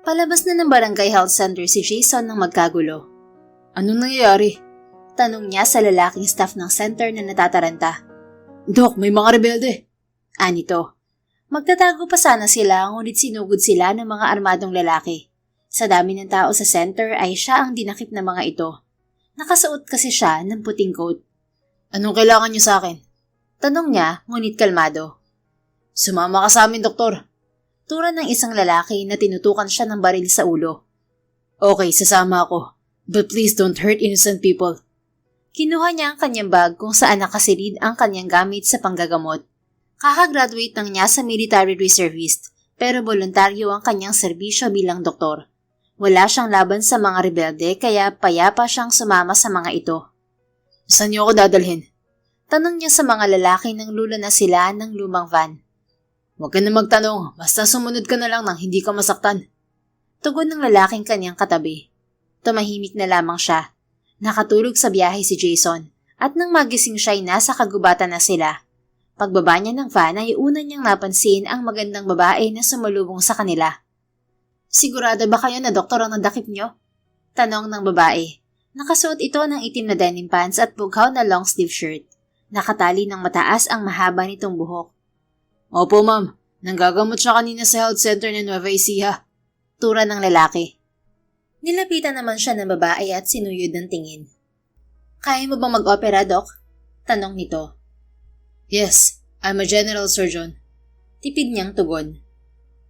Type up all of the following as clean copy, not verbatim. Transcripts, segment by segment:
Palabas na ng barangay health center si Jason nang magkagulo. Anong nangyayari? Tanong niya sa lalaking staff ng center na natataranta. Dok, may mga rebelde. Anito. Magtatago pa sana sila ngunit sinugod sila ng mga armadong lalaki. Sa dami ng tao sa center ay siya ang dinakip ng mga ito. Nakasuot kasi siya ng puting coat. Anong kailangan niyo sa akin? Tanong niya ngunit kalmado. Sumama ka sa amin, doktor. Tura ng isang lalaki na tinutukan siya ng baril sa ulo. Okay, sasama ako. But please don't hurt innocent people. Kinuha niya ang kanyang bag kung saan nakasilid ang kanyang gamit sa panggagamot. Kakagraduate lang niya sa military reservist pero voluntaryo ang kanyang serbisyo bilang doktor. Wala siyang laban sa mga rebelde kaya payapa siyang sumama sa mga ito. Saan niyo ako dadalhin? Tanong niya sa mga lalaki nang lula na sila ng lumang van. Huwag ka na magtanong, basta sumunod ka na lang nang hindi ka masaktan. Tugon ng lalaking kanyang katabi. Tumahimik na lamang siya. Nakatulog sa biyahe si Jason at nang magising siya ay nasa kagubatan na sila. Pagbaba niya ng van ay una niyang napansin ang magandang babae na sumalubong sa kanila. Sigurado ba kayo na doktor ang nadakip niyo? Tanong ng babae. Nakasuot ito ng itim na denim pants at bughaw na long sleeve shirt. Nakatali ng mataas ang mahaba nitong buhok. Opo ma'am, nanggagamot siya kanina sa health center ng Nueva Ecija. Tura ng lalaki. Nilapitan naman siya ng babae at sinuyod ng tingin. Kaya mo bang mag-opera, Doc? Tanong nito. Yes, I'm a general surgeon. Tipid niyang tugon.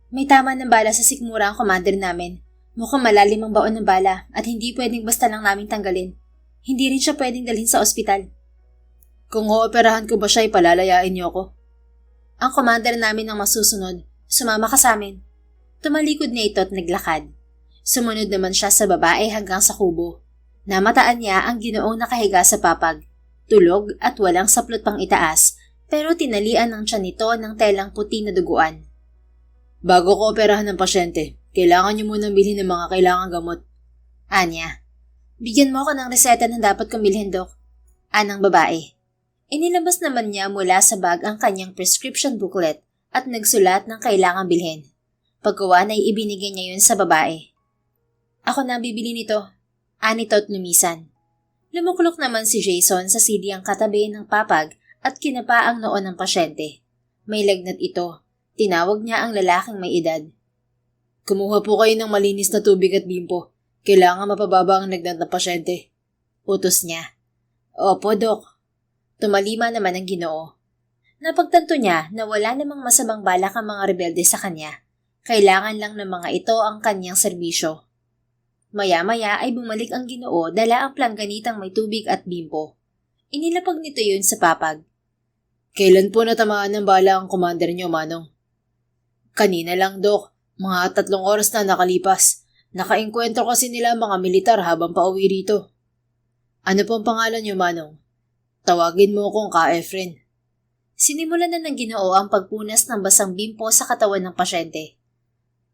May tama ng bala sa sikmura ang commander namin. Mukhang malalim ang baon ng bala at hindi pwedeng basta lang namin tanggalin. Hindi rin siya pwedeng dalhin sa ospital. Kung ooperahan ko ba siya, ipalalayain niyo ako? Ang commander namin ang masusunod. Sumama ka sa amin. Tumalikod niya ito at naglakad. Sumunod naman siya sa babae hanggang sa kubo. Namataan niya ang ginoong nakahiga sa papag. Tulog at walang saplot pang itaas, pero tinalian ng tiyan nito ng telang puti na duguan. Bago ko operahan ng pasyente, kailangan niyo munang bilhin ng mga kailangang gamot. Anya. Bigyan mo ako ng reseta na dapat kong bilhin, Dok. Anang babae. Inilabas naman niya mula sa bag ang kanyang prescription booklet at nagsulat ng kailangang bilhin. Pagkuha ay ibinigay niya yun sa babae. Ako na bibili nito. Anito at lumisan. Lumuklok naman si Jason sa silyang katabi ng papag at kinapa ang noo ng pasyente. May lagnat ito. Tinawag niya ang lalaking may edad. Kumuha po kayo ng malinis na tubig at bimpo. Kailangan mapababa ang lagnat ng pasyente. Utos niya. Opo, Dok. Tumalima naman ang Ginoo. Napagtanto niya na wala namang masamang balak ang mga rebelde sa kanya. Kailangan lang ng mga ito ang kanyang serbisyo. Maya-maya ay bumalik ang Ginoo dala ang plangganitang may tubig at bimpo. Inilapag nito yun sa papag. Kailan po natamaan ng bala ang commander niyo, Manong? Kanina lang, Dok. Mga 3 oras na nakalipas. Nakaengkwentro kasi nila mga militar habang pauwi rito. Ano pong pangalan niyo, Manong? Tawagin mo akong Ka-Efren. Sinimulan na ng Ginoo ang pagpunas ng basang bimpo sa katawan ng pasyente.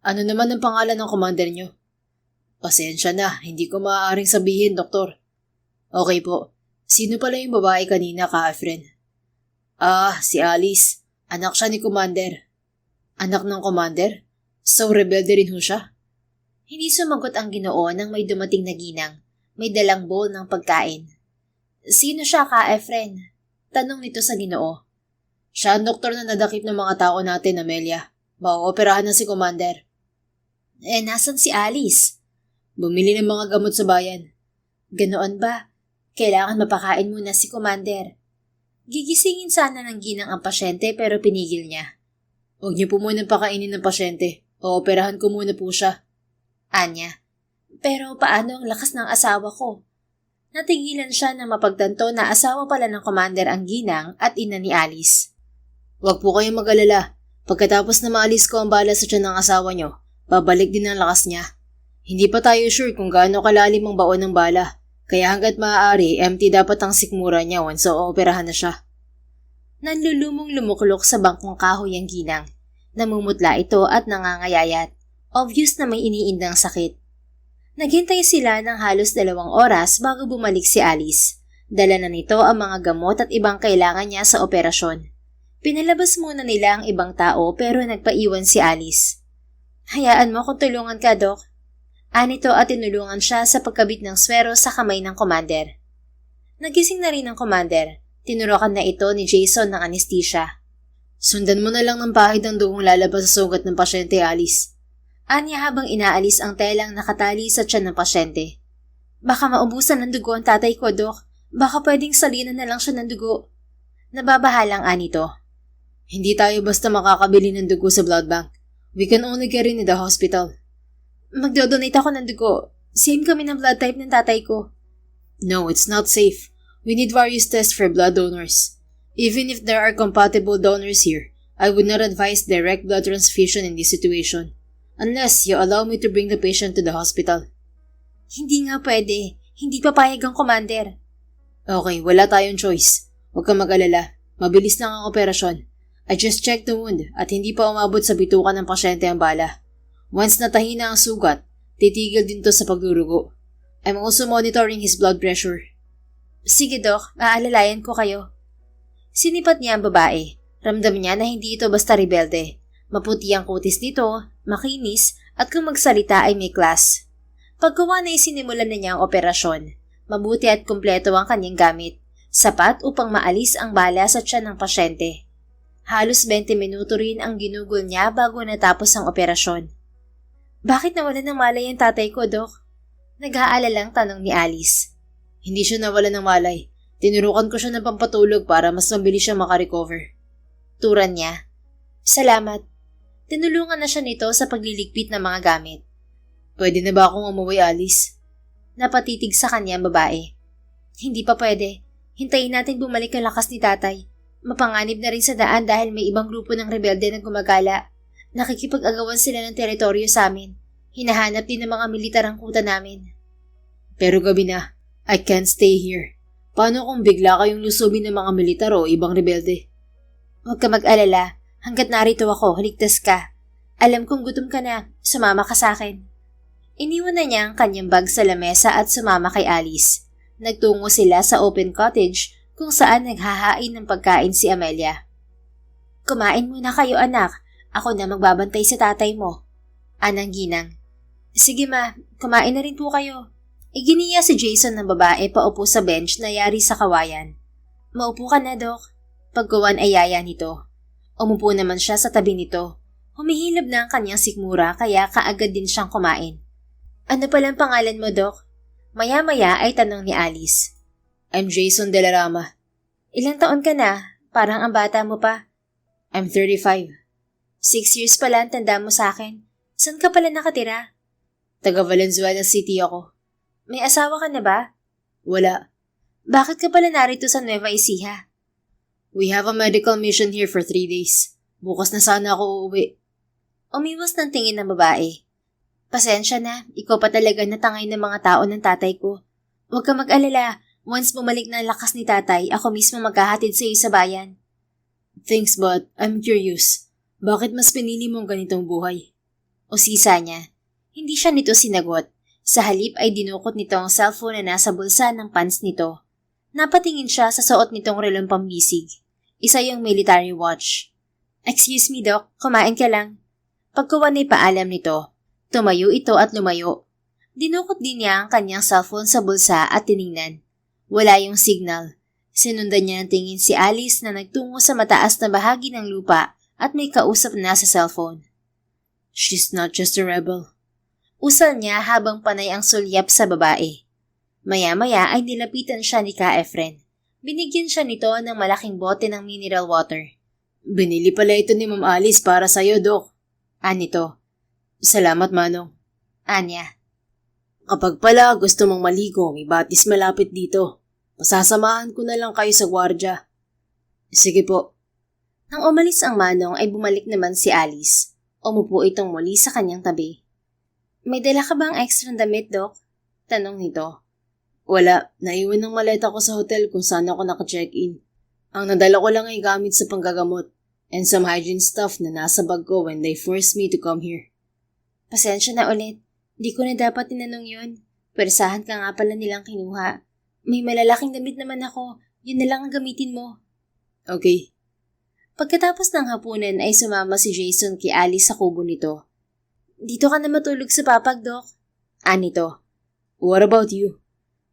Ano naman ang pangalan ng commander niyo? Pasensya na, hindi ko maaaring sabihin, doktor. Okay po. Sino pala yung babae kanina, Ka-Efren? Si Alice. Anak siya ni Commander. Anak ng Commander? So rebelde rin ho siya? Hindi sumagot ang Ginoo nang may dumating na ginang. May dalang bowl ng pagkain. Sino siya, Ka-Efren? Tanong nito sa Ginoo. Siya ang doktor na nadakip ng mga tao natin, Amelia. Mauoperahan na si Commander. Nasan si Alice? Bumili ng mga gamot sa bayan. Ganoon ba? Kailangan mapakain muna si Commander. Gigisingin sana ng ginang ang pasyente pero pinigil niya. Huwag niyo po muna pakainin ng pasyente. Ooperahan ko muna po siya. Anya. Pero paano ang lakas ng asawa ko? Natigilan siya na mapagtanto na asawa pala ng commander ang ginang at ina ni Alice. Huwag po kayong mag-alala. Pagkatapos na maalis ko ang bala sa tiyan ng asawa niyo, babalik din ang lakas niya. Hindi pa tayo sure kung gaano kalalim ang baon ng bala. Kaya hanggat maaari, empty dapat ang sikmura niya once ooperahan na siya. Nanlulumong lumuklok sa bangkong kahoy ang ginang. Namumutla ito at nangangayayat. Obvious na may iniindang sakit. Naghintay sila ng halos 2 oras bago bumalik si Alice. Dala na nito ang mga gamot at ibang kailangan niya sa operasyon. Pinalabas muna nila ang ibang tao pero nagpaiwan si Alice. Hayaan mo kung tulungan ka, Doc. Anito at tinulungan siya sa pagkabit ng swero sa kamay ng commander. Nagising na rin ang commander. Tinurukan na ito ni Jason ng anesthesia. Sundan mo na lang ng pahid ang dugong lalabas sa sugat ng pasyente, Alice. Anya habang inaalis ang telang nakatali sa tiyan ng pasyente. Baka maubusan ng dugo ang tatay ko, Doc. Baka pwedeng salinan na lang siya ng dugo. Nababahalang Anito. Hindi tayo basta makakabili ng dugo sa blood bank. We can only get in the hospital. Magdodonate ako ng dugo. Same kami ng blood type ng tatay ko. No, it's not safe. We need various tests for blood donors. Even if there are compatible donors here, I would not advise direct blood transfusion in this situation. Unless you allow me to bring the patient to the hospital. Hindi nga pwede. Hindi papayag ang commander. Okay, wala tayong choice. Huwag kang mag-alala. Mabilis lang ang operasyon. I just checked the wound at hindi pa umabot sa bituka ng pasyente ang bala. Once natahina ang sugat, titigil din to sa pagdurugo. I'm also monitoring his blood pressure. Sige, Doc. Aalalayan ko kayo. Sinipat niya ang babae. Ramdam niya na hindi ito basta rebelde. Maputi ang kutis nito, makinis, at kung magsalita ay may class. Paggawa na isinimulan na niya ang operasyon. Mabuti at kumpleto ang kanyang gamit. Sapat upang maalis ang bala sa tiyan ng pasyente. Halos 20 minuto rin ang ginugol niya bago natapos ang operasyon. Bakit nawalan ng malay ang tatay ko, Doc? Nag-aalalang tanong ni Alice. Hindi siya nawalan ng malay. Tinurukan ko siya ng pampatulog para mas mabilis siya makarecover. Turan niya. Salamat. Tinulungan na siya nito sa pagliligpit ng mga gamit. Pwede na ba akong umuwi, Alice? Napatitig sa kanya ang babae. Hindi pa pwede. Hintayin natin bumalik ang lakas ni tatay. Mapanganib na rin sa daan dahil may ibang grupo ng rebelde na gumagala. Nakikipag-agawan sila ng teritoryo sa amin. Hinahanap din ng mga militar ang kuta namin. Pero gabi na. I can't stay here. Paano kung bigla kayong lusubin ng mga militar o ibang rebelde? Huwag ka mag-alala. Hanggat narito ako, ligtas ka. Alam kong gutom ka na. Sumama ka sa akin. Iniwan na niya ang kanyang bag sa lamesa at sumama kay Alice. Nagtungo sila sa open cottage kung saan naghahain ng pagkain si Amelia. Kumain muna kayo, anak. Ako na magbabantay sa tatay mo. Anang ginang. Sige ma, kumain na rin po kayo. Iginiya si Jason ng babae paupo sa bench na yari sa kawayan. Maupo ka na, Doc. Paggawan ay yaya nito. Umupo naman siya sa tabi nito. Humihilab na ang kanyang sikmura kaya kaagad din siyang kumain. Ano palang pangalan mo, Doc? Maya-maya ay tanong ni Alice. I'm Jason De La Rama. Ilang taon ka na? Parang ang bata mo pa. I'm 35. 6 years pala ang tanda mo sa akin. Saan ka pala nakatira? Taga Valenzuela City ako. May asawa ka na ba? Wala. Bakit ka pala narito sa Nueva Ecija? We have a medical mission here for 3 days. Bukas na sana ako uuwi. Umiwas ng tingin ng babae. Pasensya na, ikaw pa talaga natangay ng mga tao ng tatay ko. Huwag ka mag-alala. Once bumalik na ang lakas ni tatay, ako mismo maghahatid sa iyo sa bayan. Thanks, but I'm curious. Bakit mas pinili mong ganitong buhay? O sisa niya. Hindi siya nito sinagot. Sa halip ay dinukot nito ang cellphone na nasa bulsa ng pants nito. Napatingin siya sa suot nitong relong pambisig. Isa yung military watch. Excuse me, Doc. Kumain ka lang. Pagkuwan ay paalam nito. Tumayo ito at lumayo. Dinukot din niya ang kanyang cellphone sa bulsa at tiningnan. Wala yung signal. Sinundan niya ng tingin si Alice na nagtungo sa mataas na bahagi ng lupa at may kausap na sa cellphone. She's not just a rebel. Usal niya habang panay ang sulyap sa babae. Maya-maya ay nilapitan siya ni Ka Efren. Binigyan siya nito ng malaking bote ng mineral water. Binili pala ito ni Ma'am Alice para sa'yo, Doc. Anito. Salamat, Manong. Anya. Kapag pala gusto mong maligo, may batis malapit dito. Pasasamahan ko na lang kayo sa gwardya. Sige po. Nang umalis ang Manong ay bumalik naman si Alice. Umupo itong muli sa kanyang tabi. May dala ka bang extra damit, Doc? Tanong nito. Wala. Naiwan ng maleta ko sa hotel kung saan ako naka-check-in. Ang nadala ko lang ay gamit sa panggagamot and some hygiene stuff na nasa bag ko when they forced me to come here. Pasensya na ulit. Di ko na dapat tinanong yun. Pwersahan ka nga pala nilang kinuha. May malalaking damit naman ako. Yun na lang ang gamitin mo. Okay. Pagkatapos ng hapunan ay sumama si Jason kay Alice sa kubo nito. Dito ka na matulog sa papag, Doc. Anito. What about you?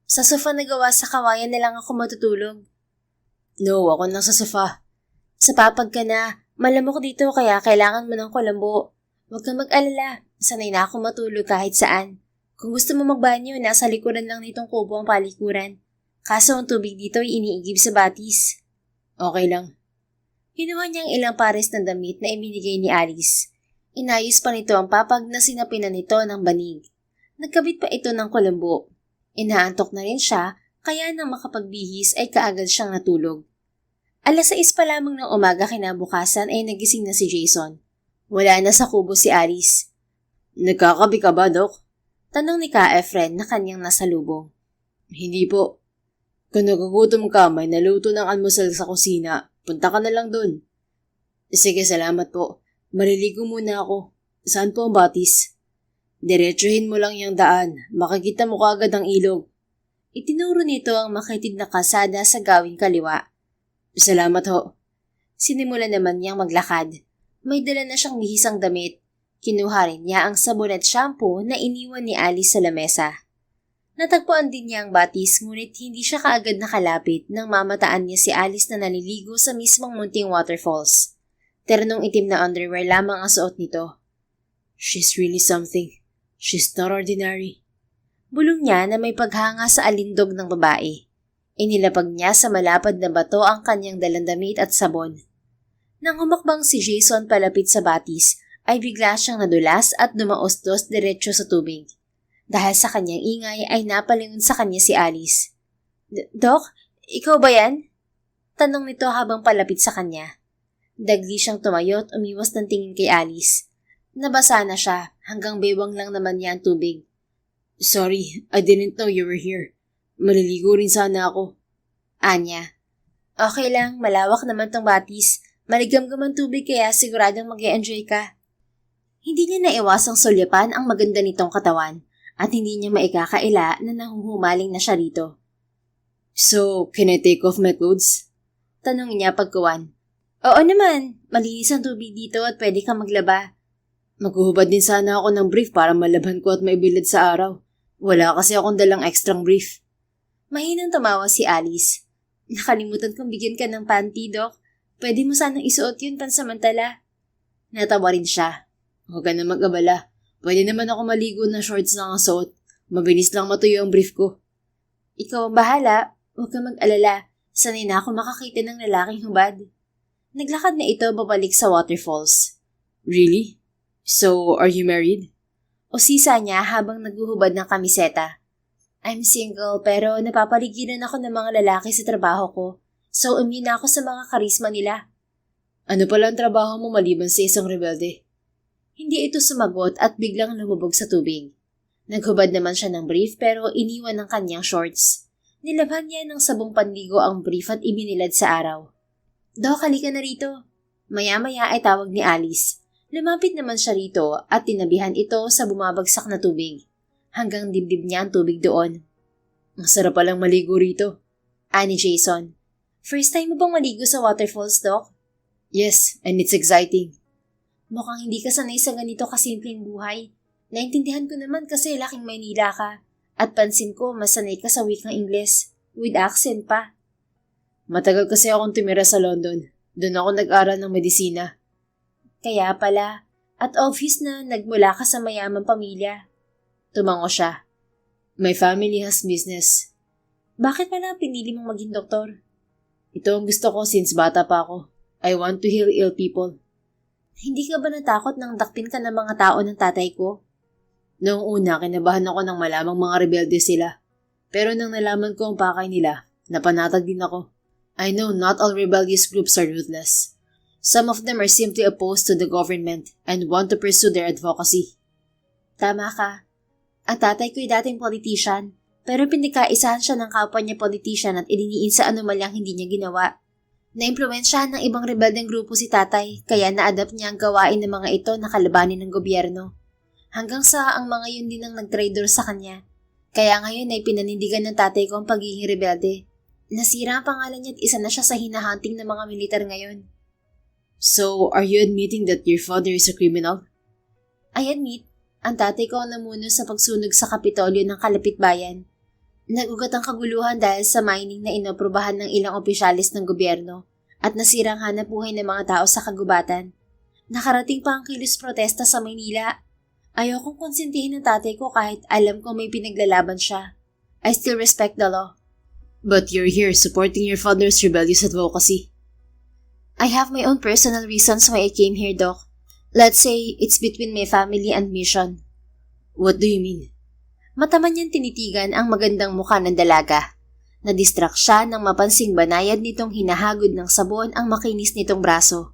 Sa sofa na gawa sa kawayan na lang ako matutulog. No, ako lang sa sofa. Sa papag ka na. Malamok dito kaya kailangan mo ng kulambo. Huwag kang mag-alala. Sanay na ako matulog kahit saan. Kung gusto mo magbanyo, nasa likuran lang nitong kubo ang palikuran. Kaso ang tubig dito ay iniigib sa batis. Okay lang. Kinuha niyang ilang pares ng damit na ibinigay ni Alice. Inayos pa nito ang papag na sinapinan nito ng banig. Nagkabit pa ito ng kulambo. Inaantok na rin siya, kaya nang makapagbihis ay kaagad siyang natulog. 6:00 pa lamang ng umaga kinabukasan ay nagising na si Jason. Wala na sa kubo si Alice. Nagkakabi ka ba, Doc? Tanong ni Ka-Efren na kanyang nasalubong. Hindi po. Kung nagugutom ka, may naluto ng almusal sa kusina. Punta ka na lang dun. Sige, salamat po. Maliligo muna ako. Saan po ang batis? Diretsuhin mo lang yung daan. Makikita mo kaagad ang ilog. Itinuro nito ang makitid na kalsada sa gawing kaliwa. Salamat ho. Sinimula naman niyang maglakad. May dala na siyang bihisang damit. Kinuha rin niya ang sabon at shampoo na iniwan ni Alice sa lamesa. Natagpuan din niya ang batis ngunit hindi siya kaagad nakalapit nang mamataan niya si Alice na naliligo sa mismong munting waterfalls. Ternong itim na underwear lamang ang suot nito. She's really something. She's not ordinary. Bulong niya na may paghanga sa alindog ng babae. Inilapag niya sa malapad na bato ang kanyang dalandamit at sabon. Nang humakbang si Jason palapit sa batis, ay bigla siyang nadulas at dumaostos diretso sa tubig. Dahil sa kanyang ingay ay napalingon sa kanya si Alice. Doc, ikaw ba yan? Tanong nito habang palapit sa kanya. Dagli siyang tumayo at umiwas ng tingin kay Alice. Nabasa na siya, hanggang bewang lang naman niya ang tubig. Sorry, I didn't know you were here. Maliligo rin sana ako. Anya. Okay lang, malawak naman tong batis. Maligam-gam ang tubig kaya siguradong mag-e-enjoy ka. Hindi niya naiwasang sulyapan ang maganda nitong katawan at hindi niya maikakaila na nahuhumaling na siya rito. So, can I take off my clothes? Tanong niya pagkuwan. Oo naman, malinis ang tubig dito at pwede kang maglaba. Maghuhubad din sana ako ng brief para malabhan ko at maibilad sa araw. Wala kasi akong dalang extrang brief. Mahinang tumawa si Alice. Nakalimutan kong bigyan ka ng panty, Doc. Pwede mo sanang isuot yun pansamantala. Natawa rin siya. Huwag ka na mag-abala. Pwede naman ako maligo na shorts lang ang suot. Mabilis lang matuyo ang brief ko. Ikaw ang bahala. Huwag kang mag-alala. Sanay na ako makakita ng lalaking hubad. Naglakad na ito babalik sa waterfalls. Really? So, are you married? O sisa niya habang naghuhubad ng kamiseta. I'm single pero napapaligiran ako ng mga lalaki sa trabaho ko. So immune ako sa mga karisma nila. Ano pala ang trabaho mo maliban sa isang rebelde? Hindi ito sumagot at biglang lumubog sa tubig. Naghubad naman siya ng brief pero iniwan ng kanyang shorts. Nilabhan niya ng sabong panligo ang brief at ibinilad sa araw. Doc, halika na rito. Maya-maya ay tawag ni Alice. Lumapit naman siya rito at tinabihan ito sa bumabagsak na tubig. Hanggang dibdib niya ang tubig doon. Ang sarap palang maligo rito. Ani Jason. First time mo bang maligo sa waterfalls, Doc? Yes, and it's exciting. Mukhang hindi ka sanay sa ganito kasimpleng buhay. Naintindihan ko naman kasi laking Maynila ka. At pansin ko, mas sanay ka sa wikang Ingles. With accent pa. Matagal kasi akong tumira sa London. Doon ako nag-aral ng medisina. Kaya pala. At obvious na nagmula ka sa mayamang pamilya. Tumango siya. My family has business. Bakit pala pinili mong maging doktor? Ito ang gusto ko since bata pa ako. I want to heal ill people. Hindi ka ba natakot nang dakpin ka ng mga tao ng tatay ko? Noong una, kinabahan ako nang malamang mga rebelde sila. Pero nang nalaman ko ang pakay nila, napanatag din ako. I know not all rebellious groups are ruthless. Some of them are simply opposed to the government and want to pursue their advocacy. Tama ka. Ang tatay ko'y dating politician, pero pinagkaisahan siya ng kapwa niya politician at idiniin sa anomalyang hindi niya ginawa. Naimpluwensyahan ng ibang rebeldeng grupo si tatay, kaya na-adapt niya ang gawain ng mga ito na kalabanin ng gobyerno. Hanggang sa ang mga yun din ang nag-traitor sa kanya. Kaya ngayon ay pinanindigan ng tatay ko ang pagiging rebelde. Nasira ang pangalan niya at isa na siya sa hinahunting ng mga militar ngayon. So, are you admitting that your father is a criminal? I admit, Ang tatay ko ang namuno sa pagsunog sa Kapitolyo ng Kalapit Bayan. Nagugat ang kaguluhan dahil sa mining na inoprubahan ng ilang opisyalis ng gobyerno at nasirang hanap buhay ng mga tao sa kagubatan. Nakarating pa ang kilos protesta sa Maynila. Ayokong konsintihin ng tatay ko kahit alam ko may pinaglalaban siya. I still respect the law. But you're here supporting your father's rebellious advocacy. I have my own personal reasons why I came here, Doc. Let's say it's between my family and mission. What do you mean? Mata man niyang tinitigan ang magandang mukha ng dalaga. Nadistract siya nang mapansing banayad nitong hinahagod ng sabon ang makinis nitong braso.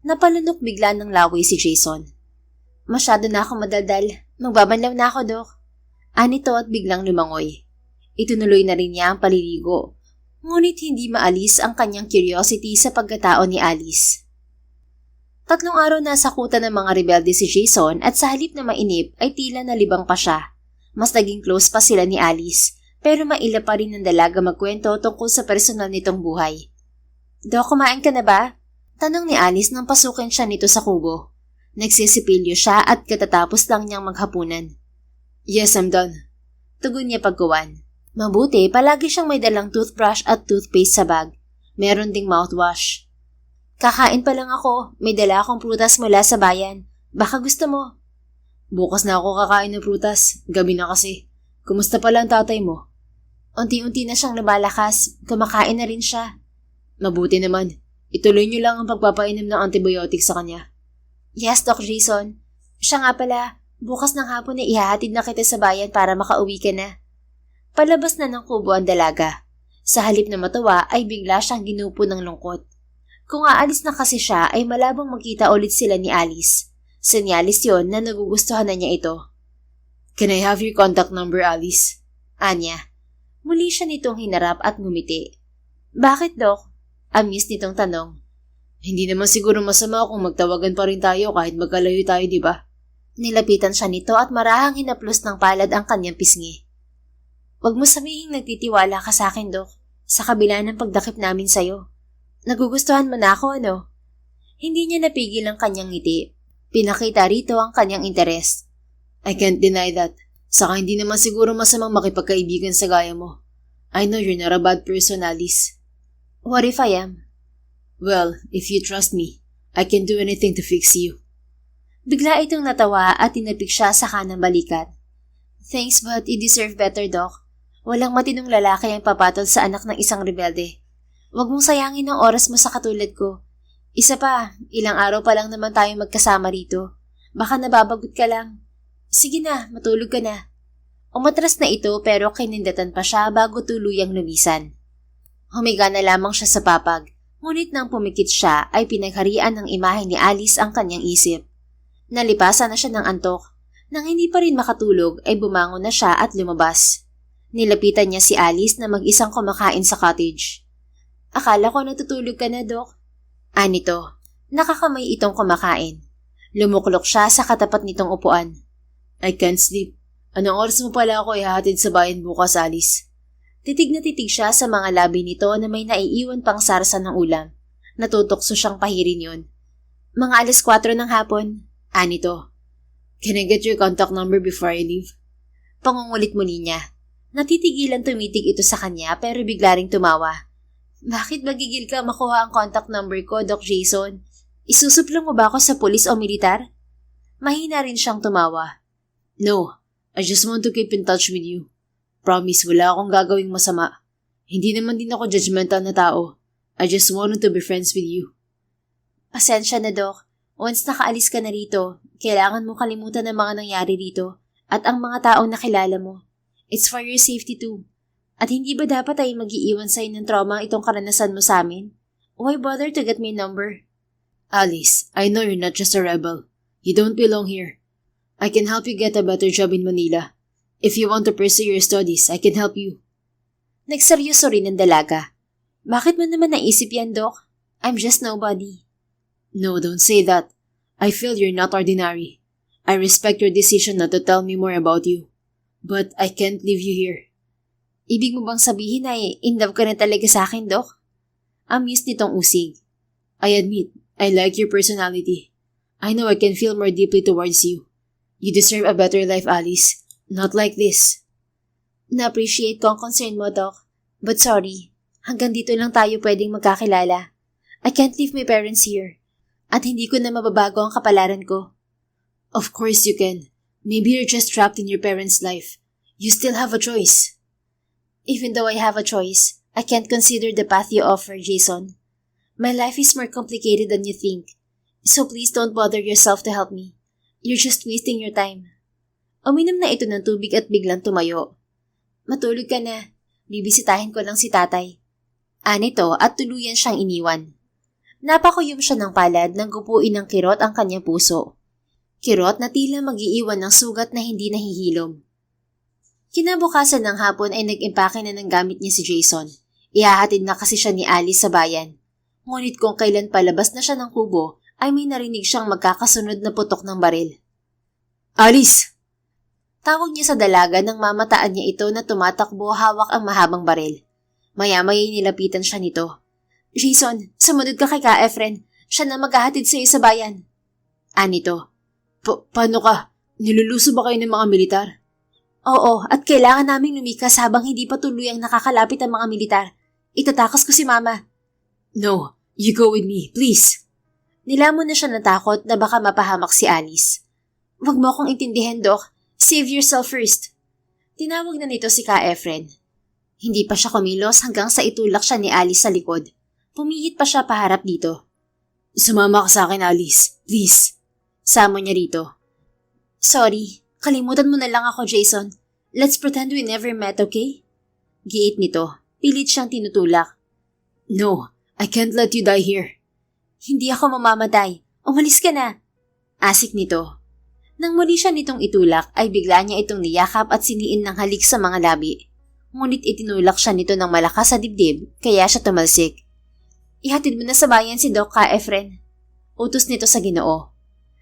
Napalunok bigla ng laway si Jason. Masyado na ako madaldal. Magbabanlaw na ako, Doc. Anito at biglang lumangoy. Itunuloy na rin niya ang paliligo. Ngunit hindi maalis ang kanyang curiosity sa pagkatao ni Alice. 3 araw na sakutan ng mga rebelde si Jason at sa halip na mainip ay tila nalibang pa siya. Mas naging close pa sila ni Alice, pero maila pa rin ng dalaga magkwento tungkol sa personal nitong buhay. Dok, kumain ka na ba? Tanong ni Alice nang pasukin siya nito sa kubo. Nagsisipilyo siya at katatapos lang niyang maghapunan. Yes, I'm done. Tugon niya pagkuwan. Mabuti, palagi siyang may dalang toothbrush at toothpaste sa bag. Meron ding mouthwash. Kakain pa lang ako. May dala akong prutas mula sa bayan. Baka gusto mo. Bukas na ako kakain ng prutas. Gabi na kasi. Kumusta pala ang tatay mo? Unti-unti na siyang lumalakas. Kumakain na rin siya. Mabuti naman. Ituloy niyo lang ang pagpapainom ng antibiotic sa kanya. Yes, Doc Jason. Siya nga pala, bukas ng hapon na ihahatid na kita sa bayan para makauwi ka na. Palabas na ng kubo ang dalaga. Sa halip na matawa ay bigla siyang ginupo ng lungkot. Kung aalis na kasi siya ay malabong magkita ulit sila ni Alice. Senyalis yon na nagugustuhan na niya ito. Can I have your contact number, Alice? Anya. Muli siya nitong hinarap at ngumiti. Bakit, Doc? Amused nitong tanong. Hindi naman siguro masama kung magtawagan pa rin tayo kahit magkalayo tayo, di ba? Nilapitan siya nito at marahang hinaplos ng palad ang kanyang pisngi. Huwag mo sabihing nagtitiwala ka sa akin, Doc. Sa kabila ng pagdakip namin sa'yo. Nagugustuhan mo na ako, ano? Hindi niya napigil ang kanyang ngiti. Pinakita rito ang kanyang interes. I can't deny that. Saka hindi naman siguro masamang makipagkaibigan sa gaya mo. I know you're not a bad person, Alice. What if I am? Well, if you trust me, I can do anything to fix you. Bigla itong natawa at tinapik siya sa kanang balikat. Thanks, but you deserve better, Doc. Walang matinong lalaki ang papatol sa anak ng isang rebelde. Huwag mong sayangin ang oras mo sa katulad ko. Isa pa, ilang araw pa lang naman tayo magkasama rito. Baka nababagot ka lang. Sige na, matulog ka na. Umatras na ito pero kinindatan pa siya bago tuluyang lumisan. Humiga na lamang siya sa papag, ngunit nang pumikit siya ay pinagharian ng imahe ni Alice ang kanyang isip. Nalipasan na siya ng antok. Nang hindi pa rin makatulog ay bumangon na siya at lumabas. Nilapitan niya si Alice na mag-isang kumakain sa cottage. Akala ko natutulog ka na, Doc. Anito, nakakamay itong kumakain. Lumuklok siya sa katapat nitong upuan. I can't sleep. Anong oras mo pala ako ihahatid sa bayan bukas, Alice? Titig na titig siya sa mga labi nito na may naiiwan pang sarsa ng ulam. Natutokso siyang pahirin yon. Mga 4:00 ng hapon. Anito. Can I get your contact number before I leave? Pangungulit muli niya. Natitigilan tumitig ito sa kanya pero bigla ring tumawa. Bakit magigil ka makuha ang contact number ko, Doc Jason? Isusuplang mo ba ako sa pulis o militar? Mahina rin siyang tumawa. No, I just want to keep in touch with you. Promise, wala akong gagawing masama. Hindi naman din ako judgmental na tao. I just wanted to be friends with you. Pasensya na, Doc. Once nakaalis ka na rito, kailangan mo kalimutan ang mga nangyari rito at ang mga taong nakilala mo. It's for your safety too. At hindi ba dapat ay mag-iiwan sa'yo ng trauma itong karanasan mo sa amin? Why bother to get my number? Alice, I know you're not just a rebel. You don't belong here. I can help you get a better job in Manila. If you want to pursue your studies, I can help you. Nagseryoso rin ang dalaga. Bakit mo naman naisip yan, Doc? I'm just nobody. No, don't say that. I feel you're not ordinary. I respect your decision not to tell me more about you. But I can't leave you here. Ibig mo bang sabihin ay in love ka na talaga sa akin, Doc? Amused nitong usig. I admit, I like your personality. I know I can feel more deeply towards you. You deserve a better life, Alice. Not like this. Na-appreciate ko ang concern mo, Doc. But sorry, hanggang dito lang tayo pwedeng magkakilala. I can't leave my parents here. At hindi ko na mababago ang kapalaran ko. Of course you can. Maybe you're just trapped in your parents' life. You still have a choice. Even though I have a choice, I can't consider the path you offer, Jason. My life is more complicated than you think. So please don't bother yourself to help me. You're just wasting your time. Uminom na ito ng tubig at biglang tumayo. Matulog ka na. Bibisitahin ko lang si tatay. Anito at tuluyan siyang iniwan. Napakuyom siya ng palad nang gupuin ng kirot ang kanyang puso. Kirot na tila mag-iiwan ng sugat na hindi nahihilom. Kinabukasan ng hapon ay nag-impake na ng gamit niya si Jason. Ihahatid na kasi siya ni Alice sa bayan. Ngunit kung kailan palabas na siya ng kubo, ay may narinig siyang magkakasunod na putok ng baril. Alice! Tawag niya sa dalaga nang mamataan niya ito na tumatakbo hawak ang mahabang baril. Maya-maya'y nilapitan siya nito. Jason, sumunod ka kay Ka Efren. Siya na maghahatid sa iyo sa bayan. Anito. Paano ka? Niluluso ba kayo ng mga militar? Oo, at kailangan naming lumikas habang hindi pa tuluyang nakakalapit ang mga militar. Itatakas ko si Mama. No, you go with me, please. Nilamon na siya natakot na baka mapahamak si Alice. Huwag mo akong intindihan, Doc. Save yourself first. Tinawag na nito si Ka Efren. Hindi pa siya kumilos hanggang sa itulak siya ni Alice sa likod. Pumihit pa siya paharap dito. Sumama ka sa akin, Alice. Please. Samo niya rito. Sorry, kalimutan mo na lang ako, Jason. Let's pretend we never met, okay? Giit nito. Pilit siyang tinutulak. No, I can't let you die here. Hindi ako mamamatay. Umalis ka na. Asik nito. Nang muli siya nitong itulak, ay bigla niya itong niyakap at siniin ng halik sa mga labi. Ngunit itinulak siya nito ng malakas sa dibdib, kaya siya tumalsik. Ihatid mo na sa bayan si Doc Ka Efren. Utos nito sa Ginoo.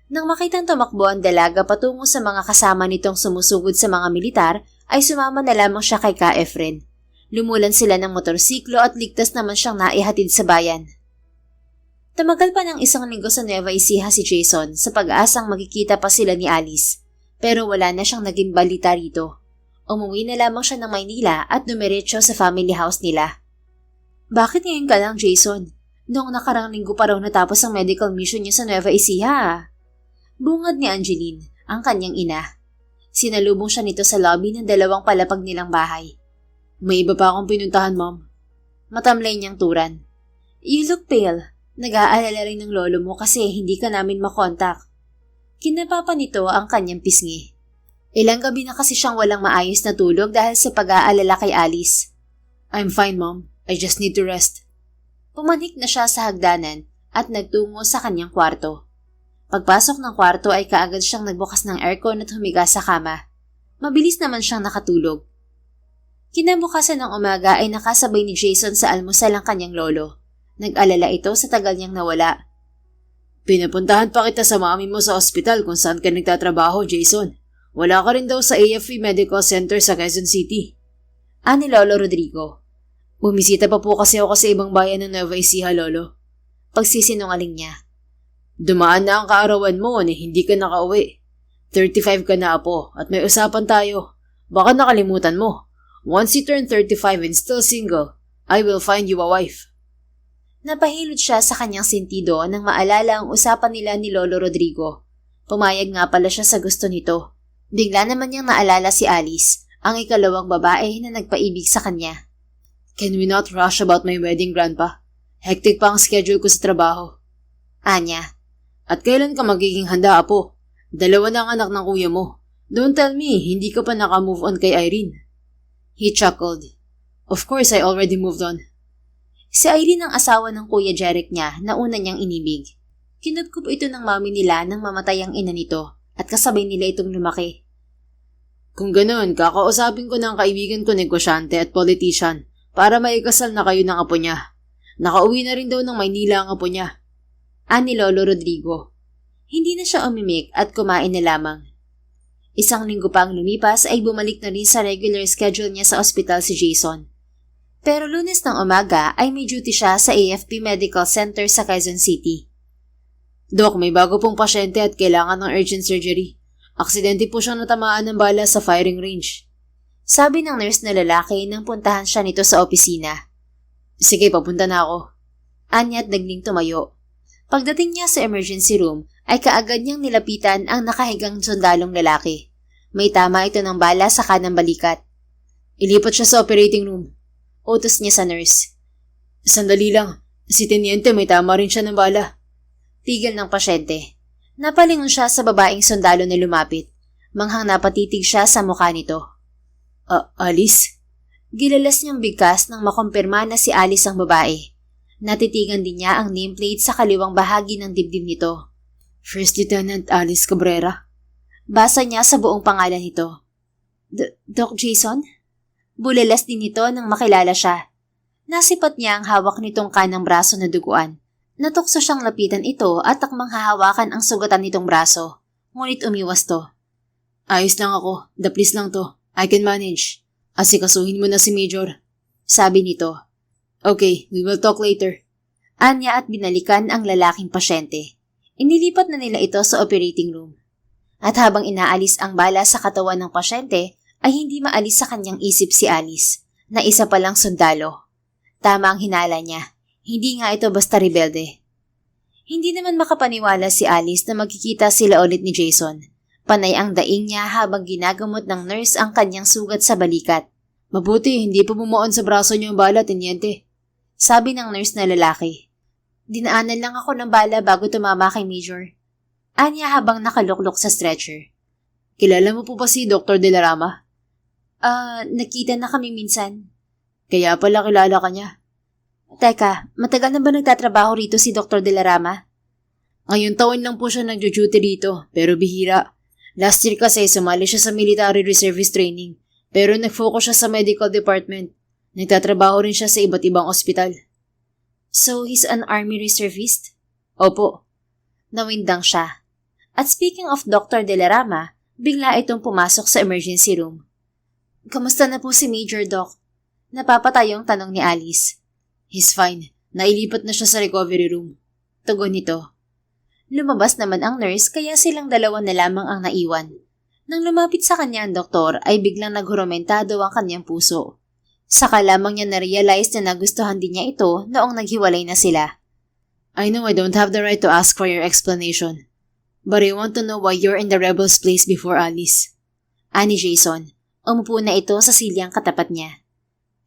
Nang makitang tumakbo ang dalaga patungo sa mga kasama nitong sumusugod sa mga militar, ay sumama na lamang siya kay Ka Efren. Lumulan sila ng motorsiklo at ligtas naman siyang naihatid sa bayan. Tumagal pa ng isang linggo sa Nueva Ecija si Jason sa pag-aasang magkikita pa sila ni Alice, pero wala na siyang naging balita rito. Umuwi na lamang siya ng Maynila at dumiretso sa family house nila. Bakit ngayon ka lang, Jason? Noong nakarang linggo pa raw natapos ang medical mission niya sa Nueva Ecija. Bungad ni Angeline, ang kanyang ina. Sinalubong siya nito sa lobby ng dalawang palapag nilang bahay. May iba pa akong pinuntahan, Mom. Matamlay niyang turan. You look pale. Nag-aalala rin ng lolo mo kasi hindi ka namin makontak. Kinapapa nito ang kanyang pisngi. Ilang gabi na kasi siyang walang maayos na tulog dahil sa pag-aalala kay Alice. I'm fine, Mom. I just need to rest. Pumanik na siya sa hagdanan at nagtungo sa kanyang kwarto. Pagpasok ng kwarto ay kaagad siyang nagbukas ng aircon at humiga sa kama. Mabilis naman siyang nakatulog. Kinabukasan ng umaga ay nakasabay ni Jason sa almusal ang kanyang lolo. Nag-alala ito sa tagal niyang nawala. Pinapuntahan pa kita sa mami mo sa ospital kung saan ka nagtatrabaho, Jason. Wala ka rin daw sa AFP Medical Center sa Quezon City. Ani Lolo Rodrigo. Bumisita pa po kasi ako sa ibang bayan ng Nueva Ecija, Lolo. Pagsisinungaling niya. Dumaan na ang kaarawan mo na hindi ka nakauwi. 35 ka na, Apo, at may usapan tayo. Baka nakalimutan mo. Once you turn 35 and still single, I will find you a wife. Napahilot siya sa kanyang sentido nang maalala ang usapan nila ni Lolo Rodrigo. Pumayag nga pala siya sa gusto nito. Bigla naman niyang naalala si Alice, ang ikalawang babae na nagpaibig sa kanya. Can we not rush about my wedding, Grandpa? Hectic pa ang schedule ko sa trabaho. Anya. At kailan ka magiging handa, Apo? 2 na ang anak ng kuya mo. Don't tell me, hindi ka pa naka-move on kay Irene. He chuckled. Of course, I already moved on. Si Irene ang asawa ng Kuya Jeric niya na una niyang inibig. Kinupkup ito ng mami nila nang mamatay ang ina nito at kasabay nila itong lumaki. Kung ganoon, kakausapin ko ng kaibigan ko negosyante at politician para maikasal na kayo ng apo niya. Nakauwi na rin daw ng Maynila ang apo niya. Ani Lolo Rodrigo. Hindi na siya umimik at kumain na lamang. Isang linggo pa ang lumipas ay bumalik na rin sa regular schedule niya sa ospital si Jason. Pero Lunes ng umaga ay may duty siya sa AFP Medical Center sa Quezon City. Doc, may bago pong pasyente at kailangan ng urgent surgery. Aksidente po siyang natamaan ng bala sa firing range. Sabi ng nurse na lalaki nang puntahan siya nito sa opisina. Sige, papunta na ako. Anya at nagling tumayo. Pagdating niya sa emergency room, ay kaagad niyang nilapitan ang nakahigang sundalong lalaki. May tama ito ng bala sa kanang balikat. Ilipat siya sa operating room. Utos niya sa nurse. Sandali lang. Si Teniente may tama rin siya ng bala. Tigil ng pasyente. Napalingon siya sa babaeng sundalo na lumapit. Manghang napatitig siya sa mukha nito. Alice? Gilalas niyang bigkas nang makumpirma na si Alice ang babae. Natitigan din niya ang nameplate sa kaliwang bahagi ng dibdib nito. First Lieutenant Alice Cabrera. Basa niya sa buong pangalan nito. Doc Jason? Bulalas din nito nang makilala siya. Nasipat niya ang hawak nitong kanang braso na duguan. Natukso siyang lapitan ito at takmang hahawakan ang sugatan nitong braso. Ngunit umiwas to. Ayos lang ako. Daplis lang to. I can manage. Asikasuhin mo na si Major. Sabi nito. Okay, we will talk later. Anya at binalikan ang lalaking pasyente. Inilipat na nila ito sa operating room. At habang inaalis ang bala sa katawan ng pasyente, ay hindi maalis sa kanyang isip si Alice, na isa palang sundalo. Tama ang hinala niya. Hindi nga ito basta rebelde. Hindi naman makapaniwala si Alice na magkikita sila ulit ni Jason. Panay ang daing niya habang ginagamot ng nurse ang kanyang sugat sa balikat. Mabuti, hindi pa bumuon sa braso niyo ang bala, Teniente. Sabi ng nurse na lalaki. Dinaanan lang ako ng bala bago tumama kay Major. Anya habang nakaluklok sa stretcher. Kilala mo po ba si Dr. De La Rama? Nakita na kami minsan. Kaya pala kilala ka niya. Teka, matagal na ba nagtatrabaho rito si Dr. De La Rama? Ngayong taon lang po siya nagjo-duty rito, pero bihira. Last year kasi sumali siya sa military reservist training, pero nag-focus siya sa medical department. Nagtatrabaho rin siya sa iba't ibang ospital. So, he's an army reservist? Opo. Nawindang siya. At speaking of Dr. De La Rama, bigla itong pumasok sa emergency room. Kamusta na po si Major, Doc? Napapatayong tanong ni Alice. He's fine. Nailipat na siya sa recovery room. Tugon nito. Lumabas naman ang nurse kaya silang dalawa na lamang ang naiwan. Nang lumapit sa kanya ang doktor ay biglang naghurumentado ang kanyang puso. Saka lamang niya na-realize na nagustuhan din niya ito noong naghiwalay na sila. I know I don't have the right to ask for your explanation, but I want to know why you're in the rebel's place before Alice. Ani Jason, umupo na ito sa silyang katapat niya.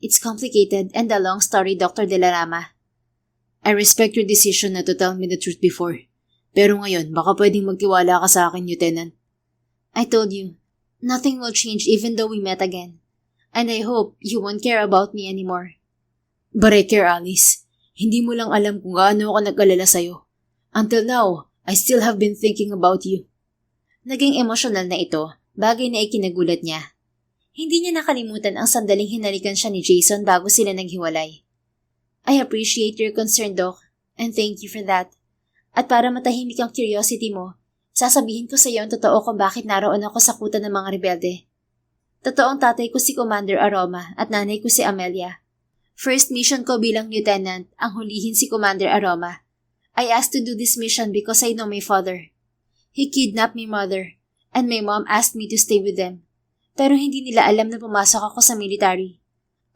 It's complicated and a long story, Dr. De La Rama. I respect your decision na to tell me the truth before. Pero ngayon, baka pwedeng magtiwala ka sa akin, Lieutenant. I told you, nothing will change even though we met again. And I hope you won't care about me anymore. But I care, Alice. Hindi mo lang alam kung gaano ako nag-alala sa'yo. Until now, I still have been thinking about you. Naging emosyonal na ito, bagay na ikinagulat niya. Hindi niya nakalimutan ang sandaling hinalikan siya ni Jason bago sila naghiwalay. I appreciate your concern, Doc, and thank you for that. At para matahimik ang curiosity mo, sasabihin ko sa iyo ang totoo kung bakit naroon ako sa kuta ng mga rebelde. Totoong tatay ko si Commander Aroma at nanay ko si Amelia. First mission ko bilang lieutenant ang hulihin si Commander Aroma. I asked to do this mission because I know my father. He kidnapped my mother, and my mom asked me to stay with them. Pero hindi nila alam na pumasok ako sa military.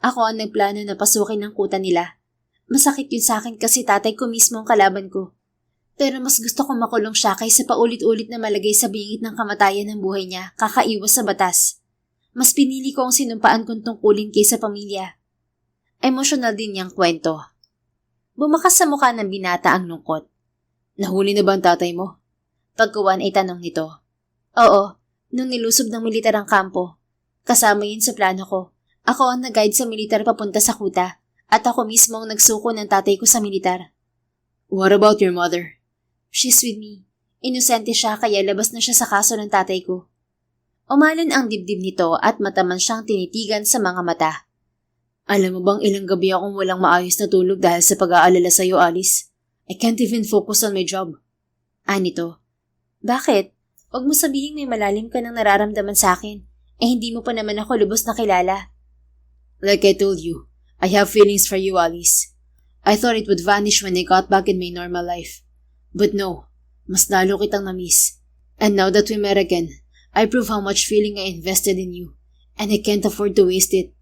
Ako ang nagplano na pasukin ng kuta nila. Masakit yun sa akin kasi tatay ko mismo ang kalaban ko. Pero mas gusto kong makulong siya kaysa paulit-ulit na malagay sa bingit ng kamatayan ng buhay niya, kakaiwas sa batas. Mas pinili ko ang sinumpaan kong tungkulin kaysa pamilya. Emosyonal din niyang kwento. Bumakas sa mukha ng binata ang lungkot. Nahuli na ba ang tatay mo? Pagkuwan ay tanong nito. Oo, nung nilusob ng militar ang kampo. Kasama yun sa plano ko. Ako ang nag-guide sa militar papunta sa kuta at ako mismo ang nagsuko ng tatay ko sa militar. What about your mother? She's with me. Inosente siya kaya labas na siya sa kaso ng tatay ko. Umalon ang dibdib nito at mataman siyang tinitigan sa mga mata. Alam mo bang ilang gabi akong walang maayos na tulog dahil sa pag-aalala sa'yo, Alice? I can't even focus on my job. Nito. Bakit? Huwag mo sabihin may malalim ka ng nararamdaman sa akin. Hindi mo pa naman ako lubos na kilala. Like I told you, I have feelings for you, Alice. I thought it would vanish when I got back in my normal life. But no, mas lalo kitang na-miss. And now that we met again, I prove how much feeling I invested in you, and I can't afford to waste it.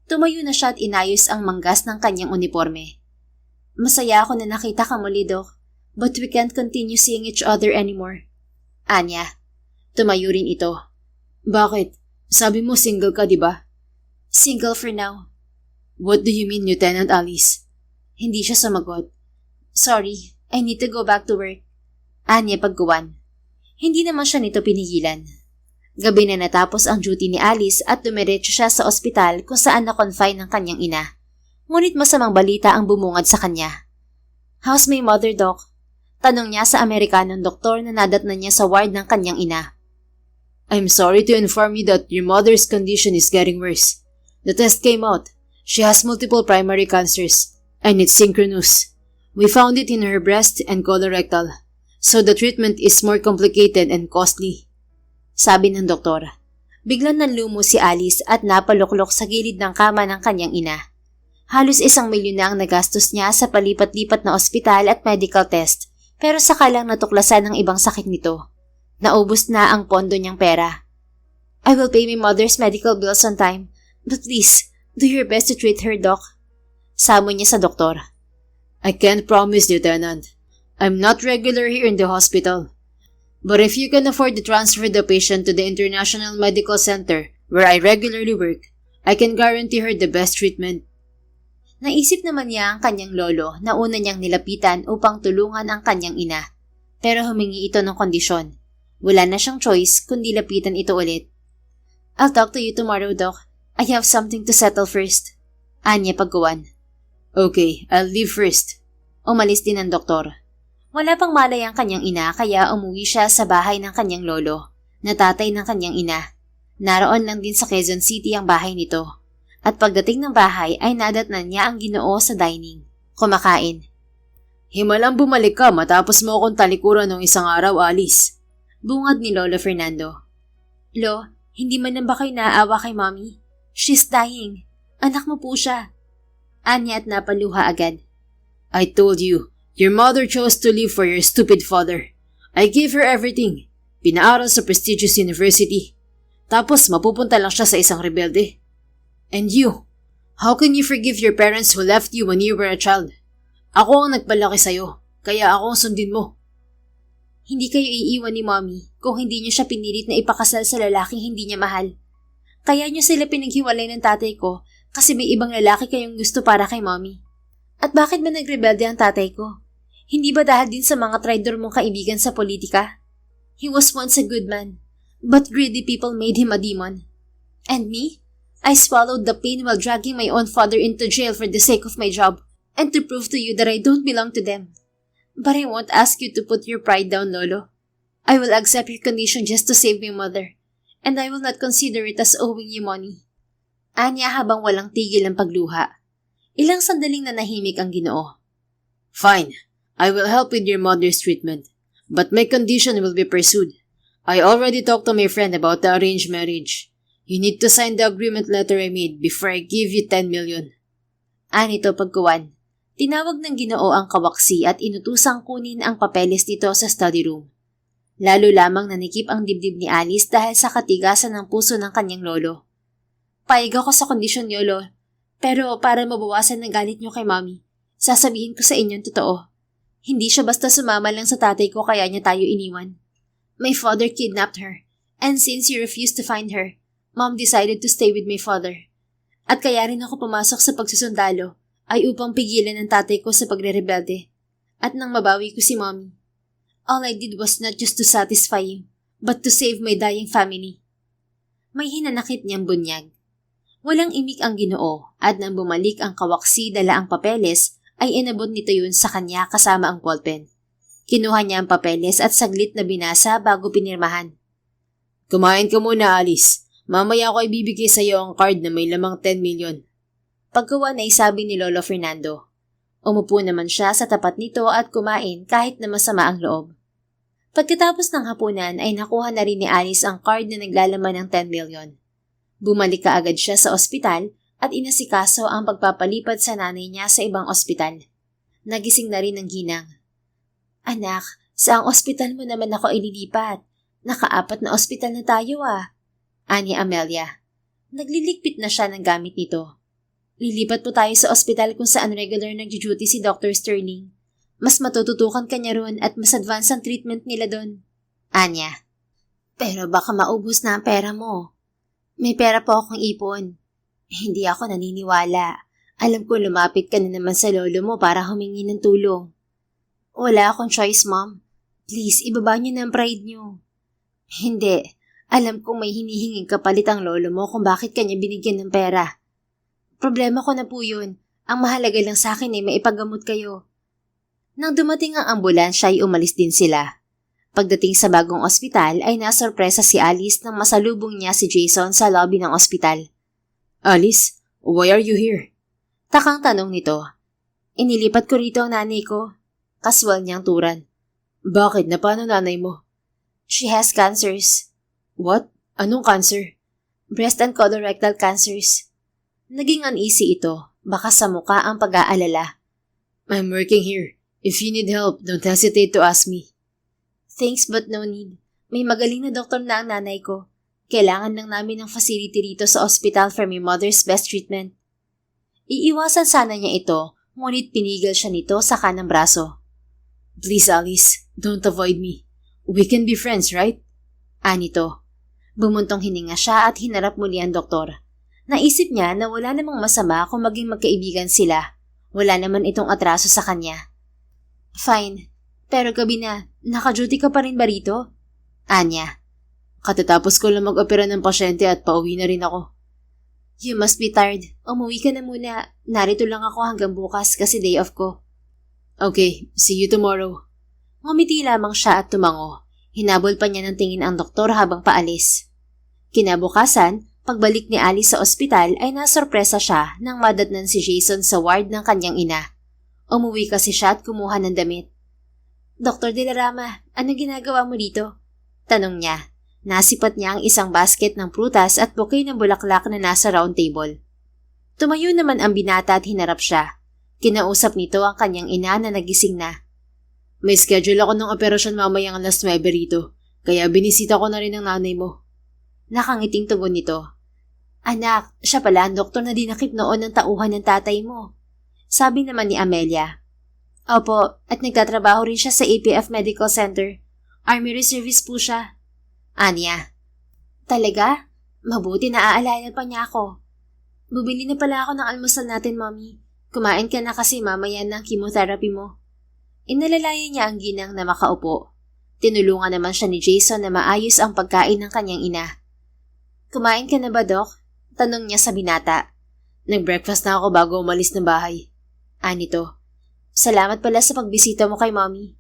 Tumayo na siya at inayos ang manggas ng kanyang uniforme. Masaya ako na nakita ka muli, Doc, but we can't continue seeing each other anymore. Anya. Tumayo rin ito. Bakit? Sabi mo single ka, di ba? Single for now. What do you mean, Lieutenant Alice? Hindi siya sumagot. Sorry, I need to go back to work. Anya pagkuwan. Hindi naman siya nito pinigilan. Gabi na natapos ang duty ni Alice at dumiretso siya sa ospital kung saan na-confine ng kanyang ina. Ngunit masamang balita ang bumungad sa kanya. How's my mother, Doc? Tanong niya sa Amerikanong doktor na nadatnan niya sa ward ng kanyang ina. I'm sorry to inform you that your mother's condition is getting worse. The test came out. She has multiple primary cancers, and it's synchronous. We found it in her breast and colorectal, so the treatment is more complicated and costly. Sabi ng doktor. Biglang nanlumo si Alice at napaluklok sa gilid ng kama ng kanyang ina. Halos 1 milyon na ang nagastos niya sa palipat-lipat na ospital at medical test, pero saka lang natuklasan ng ibang sakit nito. Naubos na ang pondo niyang pera. I will pay my mother's medical bills on time, but please, do your best to treat her, Doc. Samon niya sa doktor. I can't promise, Lieutenant. I'm not regular here in the hospital. But if you can afford to transfer the patient to the International Medical Center, where I regularly work, I can guarantee her the best treatment. Naisip naman niya ang kanyang lolo na una niyang nilapitan upang tulungan ang kanyang ina. Pero humingi ito ng kondisyon. Wala na siyang choice kundi lapitan ito ulit. I'll talk to you tomorrow, Doc. I have something to settle first. Anya pagkuwan. Okay, I'll leave first. Umalis din ang doktor. Wala pang malay ang kanyang ina kaya umuwi siya sa bahay ng kanyang lolo, na tatay ng kanyang ina. Naroon lang din sa Quezon City ang bahay nito. At pagdating ng bahay ay nadatnan niya ang Ginoo sa dining. Kumakain. Himalang bumalik ka matapos mo akong talikuran ng isang araw, Alice. Bungad ni Lolo Fernando. Lo, hindi man lang ba kayo naaawa kay Mommy? She's dying. Anak mo po siya. Anya at napaluha agad. I told you, your mother chose to live for your stupid father. I gave her everything. Pinaaral sa prestigious university. Tapos mapupunta lang siya sa isang rebelde. And you, how can you forgive your parents who left you when you were a child? Ako ang nagpalaki sa'yo, kaya ako ang sundin mo. Hindi kayo iiwan ni Mommy kung hindi niyo siya pinilit na ipakasal sa lalaking hindi niya mahal. Kaya niyo sila pinaghiwalay ng tatay ko kasi may ibang lalaki kayong gusto para kay Mommy. At bakit ba nagrebelde ang tatay ko? Hindi ba dahil din sa mga traidor mong kaibigan sa politika? He was once a good man, but greedy people made him a demon. And me? I swallowed the pain while dragging my own father into jail for the sake of my job and to prove to you that I don't belong to them. But I won't ask you to put your pride down, Lolo. I will accept your condition just to save my mother, and I will not consider it as owing you money. Anya habang walang tigil ang pagluha. Ilang sandaling nanahimik ang Ginoo. Fine, I will help with your mother's treatment, but my condition will be pursued. I already talked to my friend about the arranged marriage. You need to sign the agreement letter I made before I give you 10 million. Anito pagkuwan. Tinawag ng Ginoo ang kawaksi at inutusang kunin ang papeles nito sa study room. Lalo lamang nanikip ang dibdib ni Alice dahil sa katigasan ng puso ng kanyang lolo. Payag ako sa kondisyon niyo, Lolo. Pero para mabawasan ng galit niyo kay Mommy, sasabihin ko sa inyong totoo. Hindi siya basta sumama lang sa tatay ko kaya niya tayo iniwan. My father kidnapped her, and since you refused to find her, Mom decided to stay with my father. At kaya rin ako pumasok sa pagsusundalo ay upang pigilan ang tatay ko sa pagre-rebelde at nang mabawi ko si Mommy. All I did was not just to satisfy you, but to save my dying family. May hinanakit niyang bunyag. Walang imik ang Ginoo at nang bumalik ang kawaksi dala ang papeles ay inabot nito yun sa kanya kasama ang ballpen. Kinuha niya ang papeles at saglit na binasa bago pinirmahan. Kumain ka muna, Alice. Mamaya ako ibibigay sa iyo ang card na may lamang 10 million. Pagkawa na isabi ni Lolo Fernando. Umupo naman siya sa tapat nito at kumain kahit na masama ang loob. Pagkatapos ng hapunan ay nakuha na rin ni Alice ang card na naglalaman ng 10 million. Bumalik kaagad siya sa ospital at inasikaso ang pagpapalipat sa nanay niya sa ibang ospital. Nagising na rin ng ginang. Anak, saang ospital mo naman ako ililipat? Naka-4 na ospital na tayo ani Amelia. Nagliligpit na siya ng gamit nito. Lilipat po tayo sa ospital kung saan regular nag-duty si Dr. Sterling. Mas matututukan ka niya ron at mas advance ang treatment nila doon. Anya. Pero baka maubos na ang pera mo. May pera po akong ipon. Hindi ako naniniwala. Alam ko lumapit ka na naman sa lolo mo para humingi ng tulong. Wala akong choice, Mom. Please, ibaba niyo na ang pride niyo. Hindi. Alam kong may hinihinging kapalit ang lolo mo kung bakit kanya binigyan ng pera. Problema ko na po yun. Ang mahalaga lang sa akin ay maipagamot kayo. Nang dumating ang ambulansya ay umalis din sila. Pagdating sa bagong ospital ay nasorpresa si Alice nang masalubong niya si Jason sa lobby ng ospital. Alice, why are you here? Takang tanong nito. Inilipat ko rito ang nanay ko. Kaswal niyang turan. Bakit? Na paano nanay mo? She has cancers. What? Anong cancer? Breast and colorectal cancers. Naging uneasy ito. Baka sa mukha ang pag-aalala. I'm working here. If you need help, don't hesitate to ask me. Thanks but no need. May magaling na doktor na ang nanay ko. Kailangan lang namin ng facility rito sa hospital for my mother's best treatment. Iiwasan sana niya ito, ngunit pinigil siya nito sa kanang braso. Please, Alice, don't avoid me. We can be friends, right? Anito. Bumuntong hininga siya at hinarap muli ang doktor. Naisip niya na wala namang masama kung maging magkaibigan sila. Wala naman itong atraso sa kanya. Fine. Pero gabi na, naka-duty ka pa rin ba rito? Anya. Katatapos ko lang mag-opera ng pasyente at pauwi na rin ako. You must be tired. Umuwi ka na muna. Narito lang ako hanggang bukas kasi day off ko. Okay, see you tomorrow. Ngumiti lamang siya at tumango. Hinabol pa niya ng tingin ang doktor habang paalis. Kinabukasan, pagbalik ni Alice sa ospital ay nasorpresa siya nang madatnan si Jason sa ward ng kanyang ina. Umuwi kasi siya at kumuha ng damit. Dr. Dilarama, ano ginagawa mo dito? Tanong niya. Nasipat niya ang isang basket ng prutas at bouquet ng bulaklak na nasa round table. Tumayo naman ang binata at hinarap siya. Kinausap nito ang kanyang ina na nagising na. May schedule ako ng operasyon mamayang 9 rito, kaya binisita ko na rin ang nanay mo. Nakangiting tugon nito. Anak, siya pala ang doktor na dinakip noon ng tauhan ng tatay mo. Sabi naman ni Amelia. Opo, at nagtatrabaho rin siya sa APF Medical Center. Army Reservist po siya. Anya. Talaga? Mabuti na aalala pa niya ako. Bubili na pala ako ng almusal natin, Mommy. Kumain ka na kasi mamaya ng chemotherapy mo. Inalalayan niya ang ginang na makaupo. Tinulungan naman siya ni Jason na maayos ang pagkain ng kanyang ina. Kumain ka na ba, Doc? Tanong niya sa binata. Nag-breakfast na ako bago umalis ng bahay. Anito. Salamat pala sa pagbisita mo kay Mommy.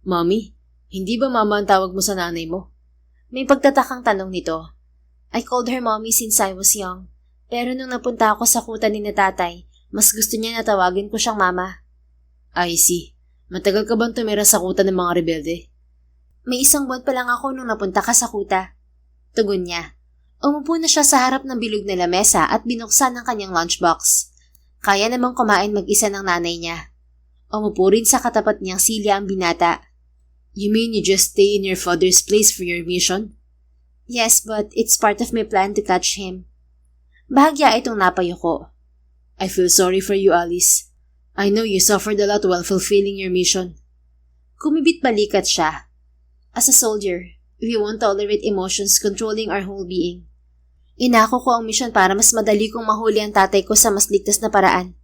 Mommy? Hindi ba mama ang tawag mo sa nanay mo? May pagtatakang tanong nito. I called her Mommy since I was young. Pero nung napunta ako sa kuta ni na tatay, mas gusto niya na tawagin ko siyang mama. I see. Matagal ka bang tumira sa kuta ng mga rebelde? May 1 buwan pa lang ako nung napunta ka sa kuta. Tugon niya. Umupo na siya sa harap ng bilog na lamesa at binuksan ang kanyang lunchbox. Kaya namang kumain mag-isa ng nanay niya. Umupo rin sa katapat niyang silya ang binata. You mean you just stay in your father's place for your mission? Yes, but it's part of my plan to catch him. Bahagya itong napayuko. I feel sorry for you, Alice. I know you suffered a lot while fulfilling your mission. Kumibit balikat siya. As a soldier, we won't tolerate emotions controlling our whole being. Inako ko ang mission para mas madali kong mahuli ang tatay ko sa mas ligtas na paraan.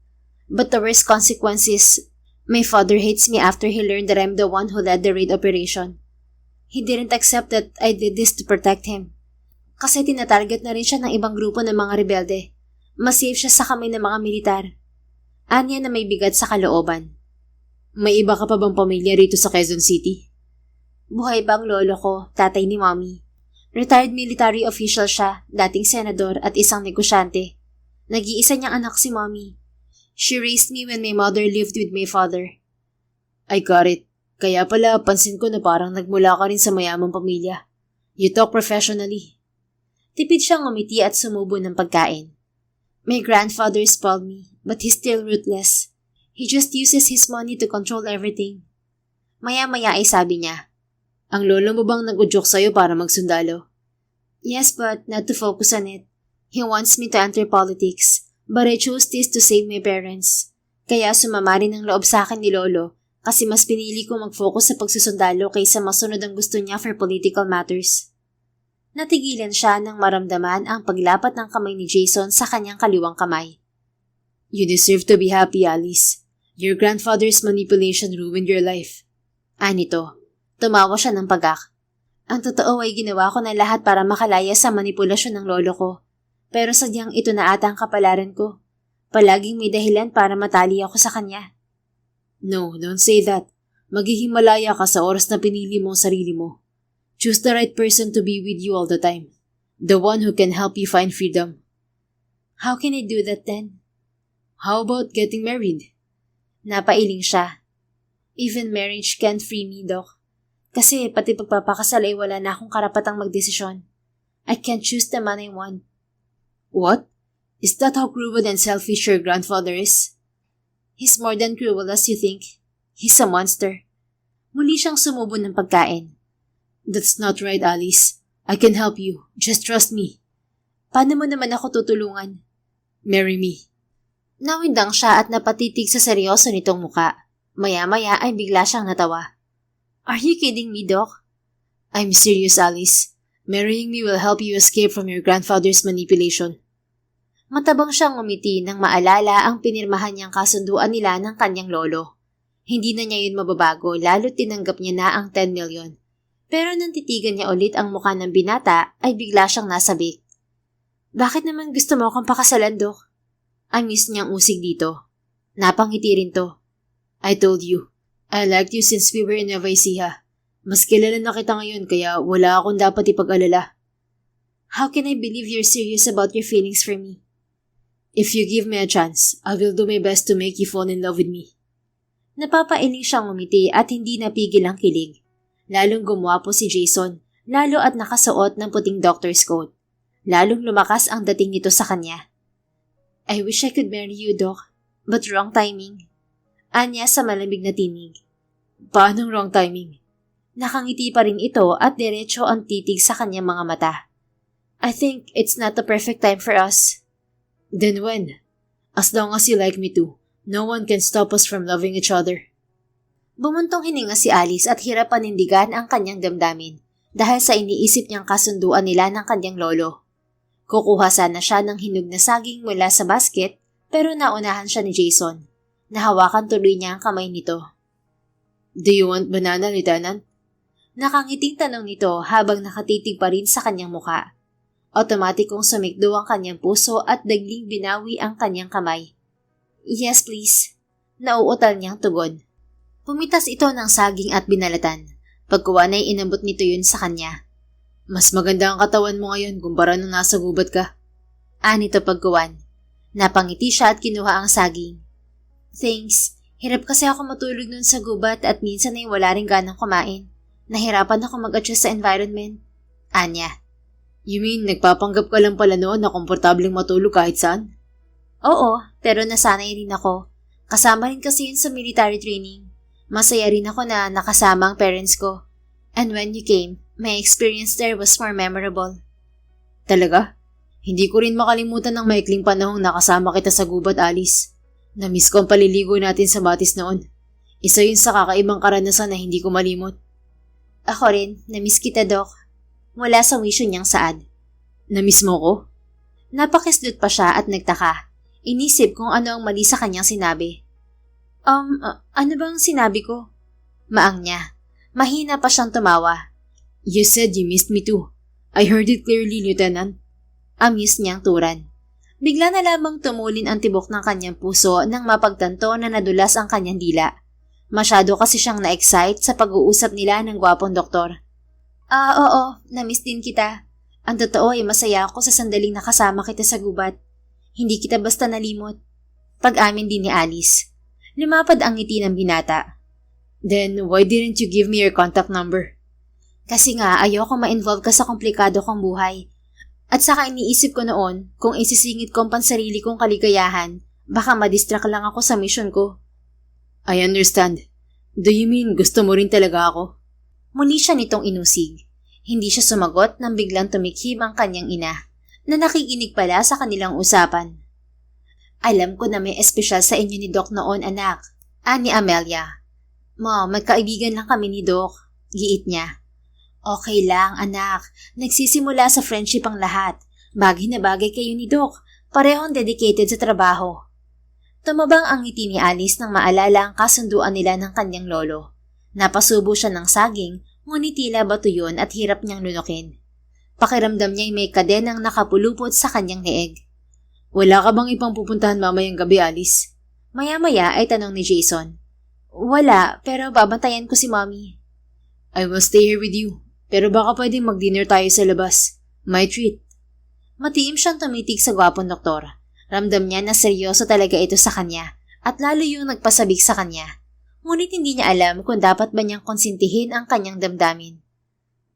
But the worst consequence is, my father hates me after he learned that I'm the one who led the raid operation. He didn't accept that I did this to protect him. Kasi tinatarget na rin siya ng ibang grupo ng mga rebelde. Mas safe siya sa kamay ng mga militar. Anya na may bigat sa kalooban. May iba ka pa bang pamilya rito sa Quezon City? Buhay bang lolo ko, tatay ni Mommy. Retired military official siya, dating senador at isang negosyante. Nag-iisa niyang anak si Mommy. She raised me when my mother lived with my father. I got it. Kaya pala pansin ko na parang nagmula ka rin sa mayamang pamilya. You talk professionally. Tipid siyang ngumiti at sumubo ng pagkain. My grandfather spoiled me, but he's still ruthless. He just uses his money to control everything. Maya-maya ay sabi niya, Ang lolo mo bang nag-udyok sa'yo para magsundalo? Yes, but not to focus on it. He wants me to enter politics, but I chose this to save my parents. Kaya sumama rin ang loob sa akin ni Lolo kasi mas pinili ko mag-focus sa pagsusundalo kaysa masunod ang gusto niya for political matters. Natigilan siya nang maramdaman ang paglapat ng kamay ni Jason sa kanyang kaliwang kamay. You deserve to be happy, Alice. Your grandfather's manipulation ruined your life. Anito, tumawa siya ng pagak. Ang totoo ay ginawa ko na lahat para makalaya sa manipulasyon ng lolo ko. Pero sadyang ito na ata ang kapalaran ko. Palaging may dahilan para matali ako sa kanya. No, don't say that. Magiging malaya ka sa oras na pinili mo ang sarili mo. Choose the right person to be with you all the time. The one who can help you find freedom. How can I do that then? How about getting married? Napailing siya. Even marriage can't free me, Doc. Kasi pati pagpapakasal ay wala na akong karapatang magdesisyon. I can't choose the man I want. What? Is that how cruel and selfish your grandfather is? He's more than cruel as you think. He's a monster. Muli siyang sumubo ng pagkain. That's not right, Alice. I can help you. Just trust me. Paano mo naman ako tutulungan? Marry me. Nawindang siya at napatitig sa seryoso nitong muka. Maya-maya ay bigla siyang natawa. Are you kidding me, Doc? I'm serious, Alice. Marrying me will help you escape from your grandfather's manipulation. Matabang siyang ngumiti nang maalala ang pinirmahan niyang kasunduan nila ng kanyang lolo. Hindi na niya yun mababago lalo't tinanggap niya na ang 10 million. Pero nang titigan niya ulit ang mukha ng binata ay bigla siyang nasabik. Bakit naman gusto mo akong pakasalan, Doc? Ang miss niyang usig dito. Napangiti rin to. I told you, I liked you since we were in Nueva Ecija. Mas kilala na kita ngayon kaya wala akong dapat ipag-alala. How can I believe you're serious about your feelings for me? If you give me a chance, I will do my best to make you fall in love with me. Napapailing siyang umiti at hindi napigil ang kilig. Lalong gumwapo si Jason, lalo at nakasuot ng puting doctor's coat. Lalong lumakas ang dating nito sa kanya. I wish I could marry you, Doc, but wrong timing. Anya sa malamig na tinig. Paanong wrong timing? Nakangiti pa rin ito at diretso ang titig sa kanyang mga mata. I think it's not the perfect time for us. Then when? As long as you like me to, no one can stop us from loving each other. Bumuntong hininga si Alice at hirap panindigan ang kanyang damdamin dahil sa iniisip niyang kasunduan nila ng kanyang lolo. Kukuha sana siya ng hinog na saging mula sa basket pero naunahan siya ni Jason. Nahawakan tuloy niya ang kamay nito. Do you want banana, Lieutenant? Nakangiting tanong nito habang nakatitig pa rin sa kanyang muka. Otomatikong sumikdo ang kanyang puso at dagling binawi ang kanyang kamay. Yes, please. Nauutal niyang tugon. Pumitas ito ng saging at binalatan. Pagkuha ay inabot nito yun sa kanya. Mas maganda ang katawan mo ngayon kumpara nung nasa gubat ka. Anito pagkuwan. Napangiti siya at kinuha ang saging. Thanks. Hirap kasi ako matulog nun sa gubat at minsan ay wala rin ganang kumain. Nahirapan ako mag-adjust sa environment. Anya. You mean, nagpapanggap ka lang pala noon na komportableng matulog kahit saan? Oo, pero nasanay rin ako. Kasama rin kasi yun sa military training. Masaya rin ako na nakasama ang parents ko. And when you came, my experience there was more memorable. Talaga? Hindi ko rin makalimutan ng maikling panahong nakasama kita sa gubat, Alice. Namiss ko ang paliligo natin sa batis noon. Isa yun sa kakaibang karanasan na hindi ko malimot. Ako rin, namiss kita, Doc. Mula sa wisyo niyang saad. Namiss mo ko? Napakislot pa siya at nagtaka. Inisip kung ano ang mali sa kanyang sinabi. Ano bang sinabi ko? Maang niya. Mahina pa siyang tumawa. You said you missed me too. I heard it clearly, Lieutenant. Amused niyang turan. Bigla na lamang tumulin ang tibok ng kanyang puso nang mapagtanto na nadulas ang kanyang dila. Masyado kasi siyang na-excite sa pag-uusap nila ng gwapong doktor. Oo, namiss din kita. Ang totoo ay masaya ako sa sandaling nakasama kita sa gubat. Hindi kita basta nalimot. Pag-amin din ni Alice. Lumapad ang ngiti ng binata. Then, why didn't you give me your contact number? Kasi nga, ayoko ma-involve ka sa komplikado kong buhay. At saka iniisip ko noon, kung isisingit ko ang pansarili kong kaligayahan, baka madistract lang ako sa mission ko. I understand. Do you mean gusto mo rin talaga ako? Muli siya nitong inusig. Hindi siya sumagot nang biglang tumikhim ang kanyang ina, na nakikinig pala sa kanilang usapan. Alam ko na may espesyal sa inyo ni Doc noon, anak. Ani Amelia. Mom, magkaibigan lang kami ni Doc. Giit niya. Okay lang, anak. Nagsisimula sa friendship ang lahat. Bagay na bagay kayo ni Doc. Parehong dedicated sa trabaho. Tumabang ang ngiti ni Alice nang maalala ang kasunduan nila ng kanyang lolo. Napasubo siya ng saging, ngunit tila bato yun at hirap niyang lunukin. Pakiramdam niya'y may kadenang nakapulupot sa kanyang leeg. Wala ka bang ibang pupuntahan mamayang gabi, Alice? Maya-maya ay tanong ni Jason. Wala, pero babantayan ko si Mommy. I will stay here with you. Pero baka pwedeng mag-dinner tayo sa labas. My treat. Matiim siyang tumitig sa gwapong doktor. Ramdam niya na seryoso talaga ito sa kanya at lalo yung nagpasabik sa kanya. Ngunit hindi niya alam kung dapat ba niyang konsintihin ang kanyang damdamin.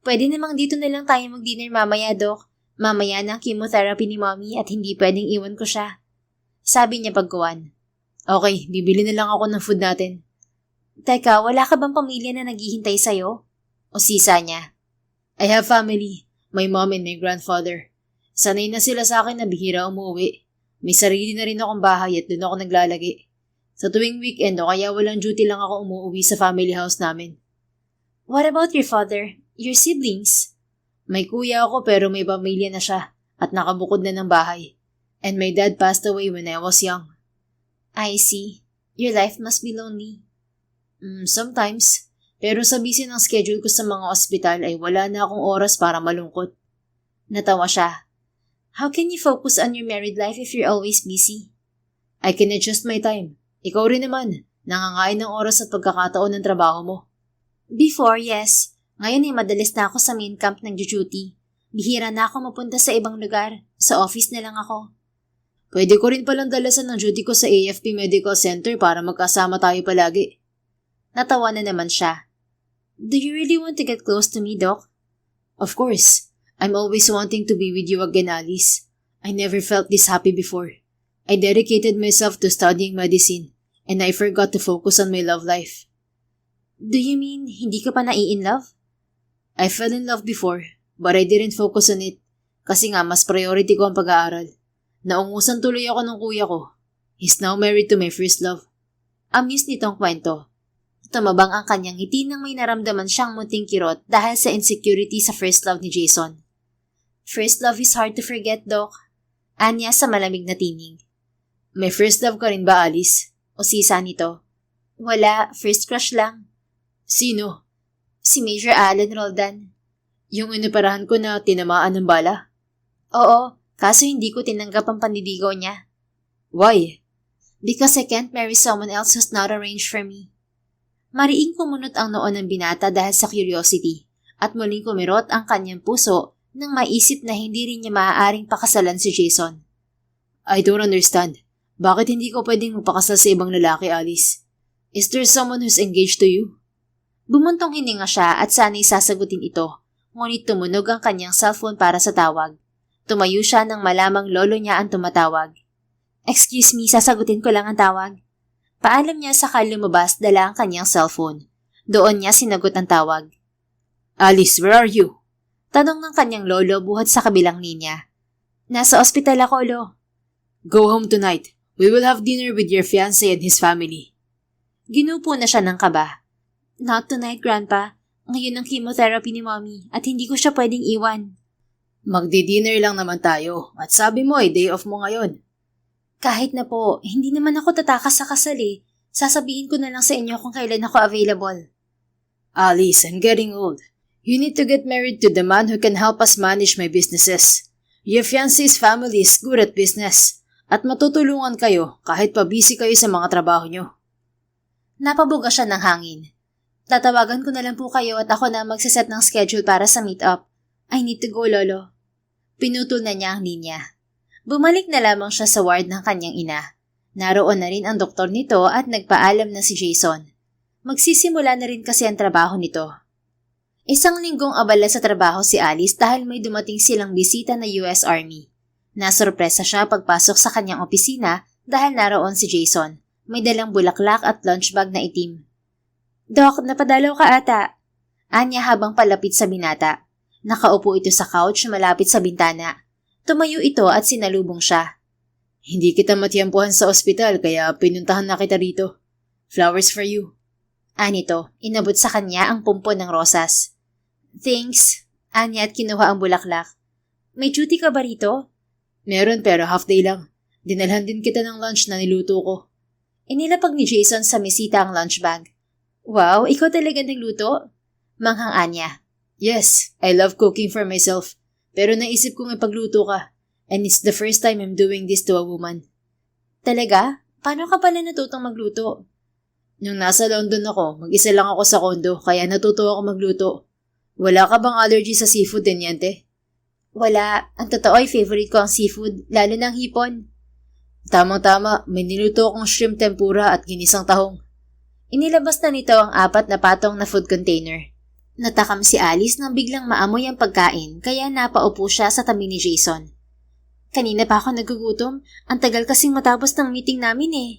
Pwede namang dito na lang tayo mag-dinner mamaya, Doc. Mamaya ng chemotherapy ni Mommy at hindi pwedeng iwan ko siya. Sabi niya pagkuwan. Okay, bibili na lang ako ng food natin. Teka, wala ka bang pamilya na naghihintay sa'yo? O sisa niya. I have family. My mom and my grandfather. Sanay na sila sa akin na bihira umuwi. May sarili na rin akong bahay at doon ako naglalagi. Sa tuwing weekend o kaya walang duty lang ako umuwi sa family house namin. What about your father? Your siblings? May kuya ako pero may pamilya na siya at nakabukod na ng bahay. And my dad passed away when I was young. I see. Your life must be lonely. Sometimes. Pero sa busy ng schedule ko sa mga ospital ay wala na akong oras para malungkot. Natawa siya. How can you focus on your married life if you're always busy? I can adjust my time. Ikaw rin naman. Nangangain ng oras at pagkakataon ng trabaho mo. Before, yes. Ngayon ay madalas na ako sa main camp ng duty. Bihira na ako mapunta sa ibang lugar. Sa office na lang ako. Pwede ko rin palang dalasan ng duty ko sa AFP Medical Center para magkasama tayo palagi. Natawa na naman siya. Do you really want to get close to me, Doc? Of course. I'm always wanting to be with you again, Alice. I never felt this happy before. I dedicated myself to studying medicine, and I forgot to focus on my love life. Do you mean hindi ka pa nai-in-love? I fell in love before, but I didn't focus on it kasi nga mas priority ko ang pag-aaral. Naungusan tuloy ako ng kuya ko. He's now married to my first love. Amused nitong kwento. Tumabang ang kanyang ngiti nang may naramdaman siyang munting kirot dahil sa insecurity sa first love ni Jason. First love is hard to forget, Doc. Anya sa malamig na tinig. May first love ka rin ba, Alice? O sisa nito? Wala, first crush lang. Sino? Si Major Alan Roldan. Yung inoperahan ko na tinamaan ng bala? Oo, kaso hindi ko tinanggap ang pandidigaw niya. Why? Because I can't marry someone else who's not arranged for me. Mariing kumunot ang noo ng binata dahil sa curiosity at muling kumirot ang kanyang puso nang maisip na hindi rin niya maaaring pakasalan si Jason. I don't understand. Bakit hindi ko pwedeng magpakasal sa ibang lalaki, Alice? Is there someone who's engaged to you? Bumuntong hininga siya at sana'y sasagutin ito, ngunit tumunog ang kanyang cellphone para sa tawag. Tumayo siya nang malamang lolo niya ang tumatawag. Excuse me, sasagutin ko lang ang tawag. Paalam niya saka lumabas dala ang kanyang cellphone. Doon niya sinagot ang tawag. Alice, where are you? Tanong ng kanyang lolo buhat sa kabilang linya. Nasa ospital ako, Lo. Go home tonight. We will have dinner with your fiancé and his family. Ginupo na siya ng kaba. Not tonight, Grandpa. Ngayon ang chemotherapy ni Mommy at hindi ko siya pwedeng iwan. Magdi-dinner lang naman tayo at sabi mo ay day off mo ngayon. Kahit na po, hindi naman ako tatakas sa kasal eh. Sasabihin ko na lang sa inyo kung kailan ako available. Alice, I'm getting old. You need to get married to the man who can help us manage my businesses. Your fiancé's family is good at business at matutulungan kayo kahit pa busy kayo sa mga trabaho nyo. Napabuga siya ng hangin. Tatawagan ko na lang po kayo at ako na magsiset ng schedule para sa meet-up. I need to go, Lolo. Pinutol na niya ang linya. Bumalik na lamang siya sa ward ng kanyang ina. Naroon na rin ang doktor nito at nagpaalam na si Jason. Magsisimula na rin kasi ang trabaho nito. Isang linggong abala sa trabaho si Alice dahil may dumating silang bisita na US Army. Nasurpresa siya pagpasok sa kanyang opisina dahil naroon si Jason. May dalang bulaklak at lunchbag na itim. Doc, napadalaw ka ata. Anya habang palapit sa binata. Nakaupo ito sa couch malapit sa bintana. Tumayo ito at sinalubong siya. Hindi kita matiyempuhan sa ospital kaya pinuntahan na kita rito. Flowers for you. Anito, inabot sa kanya ang pumpon ng rosas. Thanks, Anya at kinuha ang bulaklak. May duty ka ba rito? Meron pero half day lang. Dinalhan din kita ng lunch na niluto ko. Inilapag ni Jason sa mesita ang lunch bag. Wow, ikaw talaga nagluto? Manghang Anya. Yes, I love cooking for myself. Pero naisip kong ipagluto ka. And it's the first time I'm doing this to a woman. Talaga? Paano ka pala natutong magluto? Nung nasa London ako, mag-isa lang ako sa kondo kaya natuto ako magluto. Wala ka bang allergy sa seafood, Teniente? Wala. Ang totoo ay favorite ko ang seafood, lalo ng hipon. Tamang-tama, may niluto akong shrimp tempura at ginisang tahong. Inilabas na nito ang 4 na patong na food container. Natakam si Alice nang biglang maamoy ang pagkain kaya napaupo siya sa tabi ni Jason. Kanina pa ako nagugutom. Ang tagal kasing matapos ng meeting namin eh.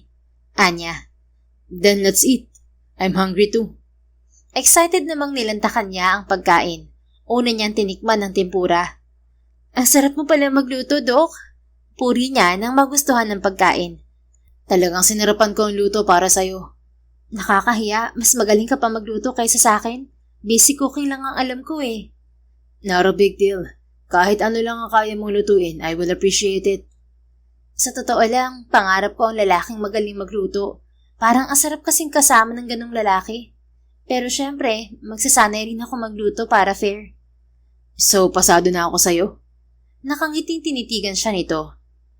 Anya. Then let's eat. I'm hungry too. Excited namang nilantakan niya ang pagkain. Una niyang tinikman ng tempura. Ang sarap mo pala magluto, Doc. Puri niya nang magustuhan ng pagkain. Talagang sinarapan ko ang luto para sa'yo. Nakakahiya, mas magaling ka pa magluto kaysa sa akin. Basic cooking lang ang alam ko eh. Not a big deal. Kahit ano lang ang kaya mong lutuin, I will appreciate it. Sa totoo lang, pangarap ko ang lalaking magaling magluto. Parang asarap kasing kasama ng ganong lalaki. Pero syempre, magsasanay rin ako magluto para fair. So, pasado na ako sa'yo? Nakangiting tinitigan siya nito.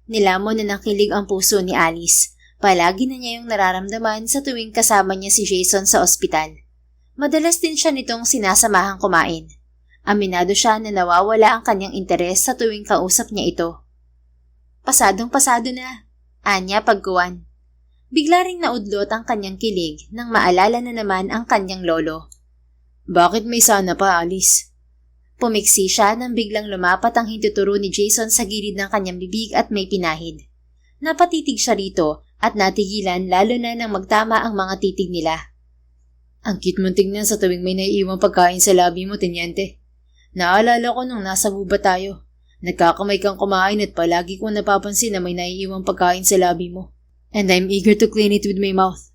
Nilamon na nakilig ang puso ni Alice. Palagi na niya yung nararamdaman sa tuwing kasama niya si Jason sa ospital. Madalas din siya nitong sinasamahang kumain. Aminado siya na nawawala ang kanyang interes sa tuwing kausap niya ito. Pasadong-pasado na, Anya pagkuwan. Bigla ring naudlot ang kanyang kilig nang maalala na naman ang kanyang lolo. Bakit may sana pa, Alice? Pumiksi siya nang biglang lumapat ang hintuturo ni Jason sa gilid ng kanyang bibig at may pinahid. Napatitig siya rito at natigilan lalo na nang magtama ang mga titig nila. Ang cute mong tingnan sa tuwing may naiiwang pagkain sa labi mo, Teniente. Naalala ko nung nasa gubat tayo. Nagkakamay kang kumain at palagi kong napapansin na may naiiwang pagkain sa labi mo. And I'm eager to clean it with my mouth.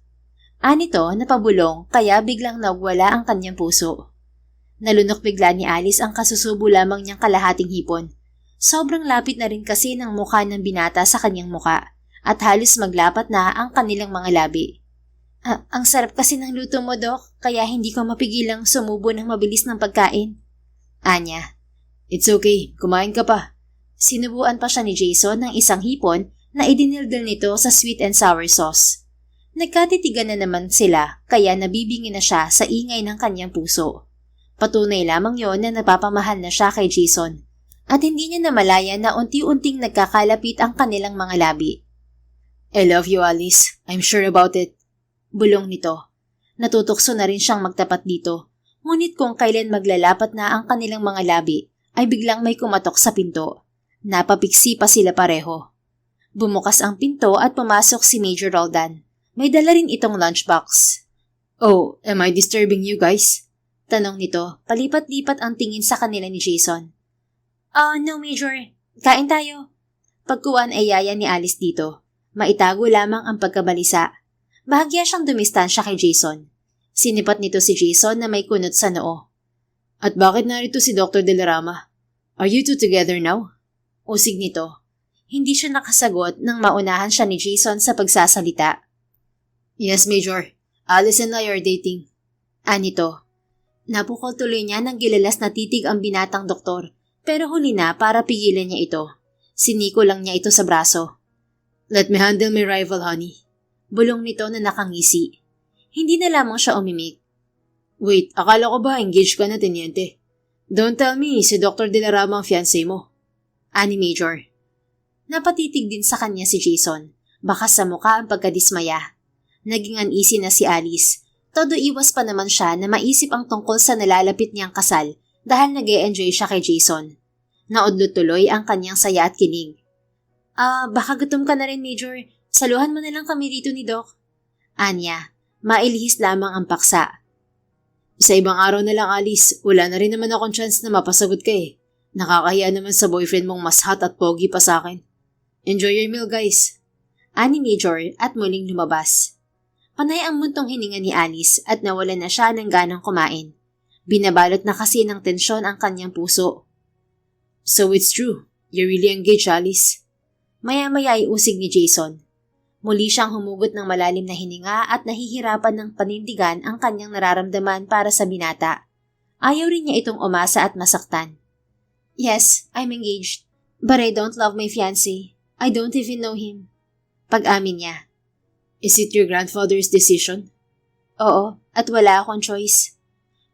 Anito napabulong kaya biglang nawala ang kanyang puso. Nalunok bigla ni Alice ang kasusubo lamang niyang kalahating hipon. Sobrang lapit na rin kasi ng mukha ng binata sa kanyang muka at halos maglapat na ang kanilang mga labi. Ang sarap kasi ng luto mo, Doc, kaya hindi ko mapigilang sumubo ng mabilis ng pagkain. Anya. It's okay, kumain ka pa. Sinubuan pa siya ni Jason ng isang hipon na idinildil nito sa sweet and sour sauce. Nagkatitigan na naman sila kaya nabibingi na siya sa ingay ng kanyang puso. Patunay lamang yon na napapamahal na siya kay Jason at hindi niya namalaya na unti-unting nagkakalapit ang kanilang mga labi. I love you, Alice. I'm sure about it. Bulong nito. Natutokso na rin siyang magtapat dito. Ngunit kung kailan maglalapat na ang kanilang mga labi, ay biglang may kumatok sa pinto. Napapiksi pa sila pareho. Bumukas ang pinto at pumasok si Major Roldan. May dala rin itong lunchbox. Oh, am I disturbing you guys? Tanong nito, palipat-lipat ang tingin sa kanila ni Jason. No Major. Kain tayo. Pagkuwan ay yaya ni Alice dito. Maitago lamang ang pagkabalisa. Bahagya siyang dumistansya kay Jason. Sinipat nito si Jason na may kunot sa noo. At bakit narito si Dr. Delarama? Are you two together now? Usig nito. Hindi siya nakasagot nang maunahan siya ni Jason sa pagsasalita. Yes, Major. Alice and I are dating. Anito. Napukol tuloy niya ng gilalas na titig ang binatang doktor, pero huli na para pigilan niya ito. Siniko lang niya ito sa braso. Let me handle my rival, honey. Bulong nito na nakangisi. Hindi na lamang siya umimik. Wait, akala ko ba engaged ka na, Teniente? Don't tell me si Dr. Delarama ang fiancé mo. Ani Major. Napatitig din sa kanya si Jason. Baka sa mukha ang pagkadismaya. Naging uneasy na si Alice. Todo iwas pa naman siya na maisip ang tungkol sa nalalapit niyang kasal dahil nag-e-enjoy siya kay Jason. Naudlot tuloy ang kanyang saya at kinig. Baka gutom ka na rin, Major. Saluhan mo na lang kami rito ni Doc. Anya, mailihis lamang ang paksa. Sa ibang araw na lang, Alice. Wala na rin naman akong chance na mapasagot ka eh. Nakakahiya naman sa boyfriend mong mas hot at pogi pa sa akin. Enjoy your meal, guys. Ani Major at muling lumabas. Panay ang muntong hininga ni Alice at nawalan na siya ng ganang kumain. Binabalot na kasi ng tensyon ang kanyang puso. So it's true. You're really engaged, Alice. Maya-maya ay usig ni Jason. Muli siyang humugot ng malalim na hininga at nahihirapan ng panindigan ang kanyang nararamdaman para sa binata. Ayaw rin niya itong umasa at masaktan. Yes, I'm engaged. But I don't love my fiancé. I don't even know him. Pag-amin niya. Is it your grandfather's decision? Oo, at wala akong choice.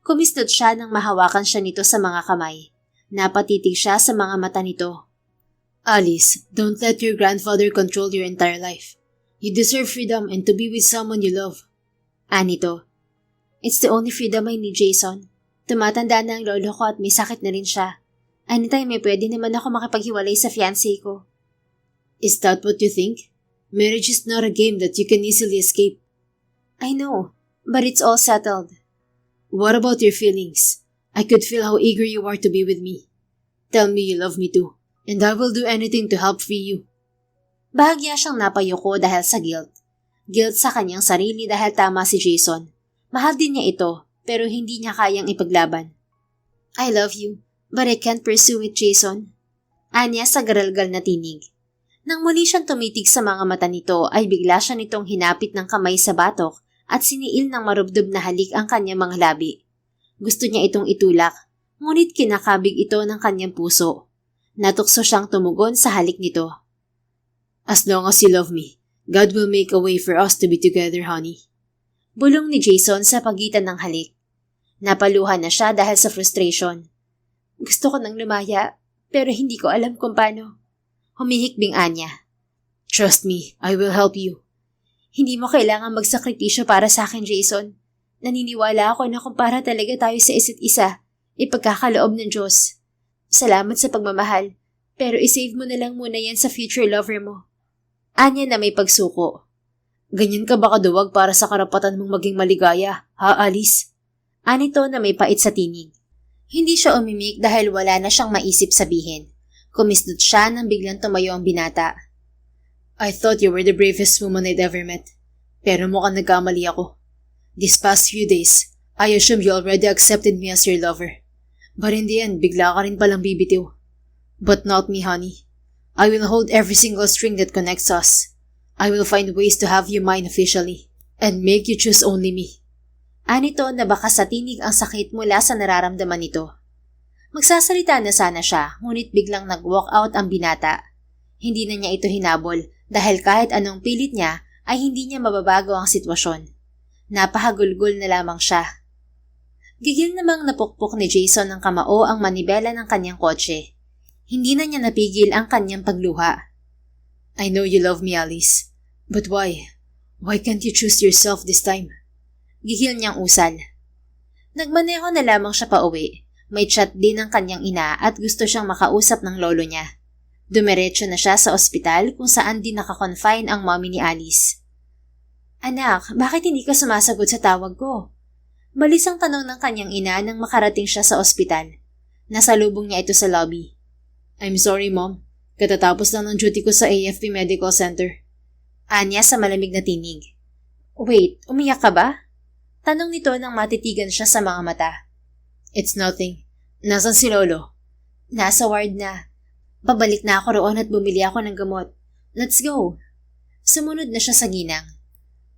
Kumislot siya nang mahawakan siya nito sa mga kamay. Napatitig siya sa mga mata nito. Alice, don't let your grandfather control your entire life. You deserve freedom and to be with someone you love. Anito. It's the only freedom I need, Jason. Tumatanda na ang lolo ko at may sakit na rin siya. Anytime may pwede naman ako makipaghiwalay sa fiancé ko. Is that what you think? Marriage is not a game that you can easily escape. I know, but it's all settled. What about your feelings? I could feel how eager you are to be with me. Tell me you love me too, and I will do anything to help free you. Bahagya siyang napayuko dahil sa guilt. Guilt sa kanyang sarili dahil tama si Jason. Mahal din niya ito, pero hindi niya kayang ipaglaban. I love you, but I can't pursue it, Jason. Anya sa garalgal na tinig. Nang muli siyang tumitig sa mga mata nito ay bigla siya nitong hinapit ng kamay sa batok at siniil ng marubdob na halik ang kanyang mga labi. Gusto niya itong itulak, ngunit kinakabig ito ng kanyang puso. Natukso siyang tumugon sa halik nito. As long as you love me, God will make a way for us to be together, honey. Bulong ni Jason sa pagitan ng halik. Napaluhan na siya dahil sa frustration. Gusto ko nang lumaya, pero hindi ko alam kung paano. Humihikbing Anya. Trust me, I will help you. Hindi mo kailangan magsakripisyo para sa akin, Jason. Naniniwala ako na kung para talaga tayo sa isa't isa, ipagkakaloob ng Diyos. Salamat sa pagmamahal, pero isave mo na lang muna yan sa future lover mo. Anya na may pagsuko. Ganyan ka ba kaduwag para sa karapatan mong maging maligaya, ha Alice? Anito na may pait sa tinig. Hindi siya umimik dahil wala na siyang maisip sabihin. Kumislot siya nang biglang tumayo ang binata. I thought you were the bravest woman I'd ever met. Pero mukhang nagkamali ako. These past few days, I assumed you already accepted me as your lover. But in the end, bigla ka rin palang bibitiw. But not me, honey. I will hold every single string that connects us. I will find ways to have you mine officially and make you choose only me. Anito na baka sa tinig ang sakit mula sa nararamdaman nito. Magsasalita na sana siya, ngunit biglang nag-walk out ang binata. Hindi na niya ito hinabol dahil kahit anong pilit niya ay hindi niya mababago ang sitwasyon. Napahagulgol na lamang siya. Gigil namang napukpok ni Jason ng kamao ang manibela ng kanyang kotse. Hindi na niya napigil ang kanyang pagluha. I know you love me, Alice. But why? Why can't you choose yourself this time? Gigil niyang usal. Nagmaneho na lamang siya pa uwi. May chat din ng kanyang ina at gusto siyang makausap ng lolo niya. Dumiretso na siya sa ospital kung saan din nakakonfine ang mommy ni Alice. Anak, bakit hindi ka sumasagot sa tawag ko? Malis ang tanong ng kanyang ina nang makarating siya sa ospital. Nasalubong niya ito sa lobby. I'm sorry, Mom. Katatapos lang ng duty ko sa AFP Medical Center. Anya sa malamig na tinig. Wait, umiyak ka ba? Tanong nito nang matitigan siya sa mga mata. It's nothing. Nasaan si Lolo? Nasa ward na. Babalik na ako roon at bumili ako ng gamot. Let's go. Sumunod na siya sa ginang.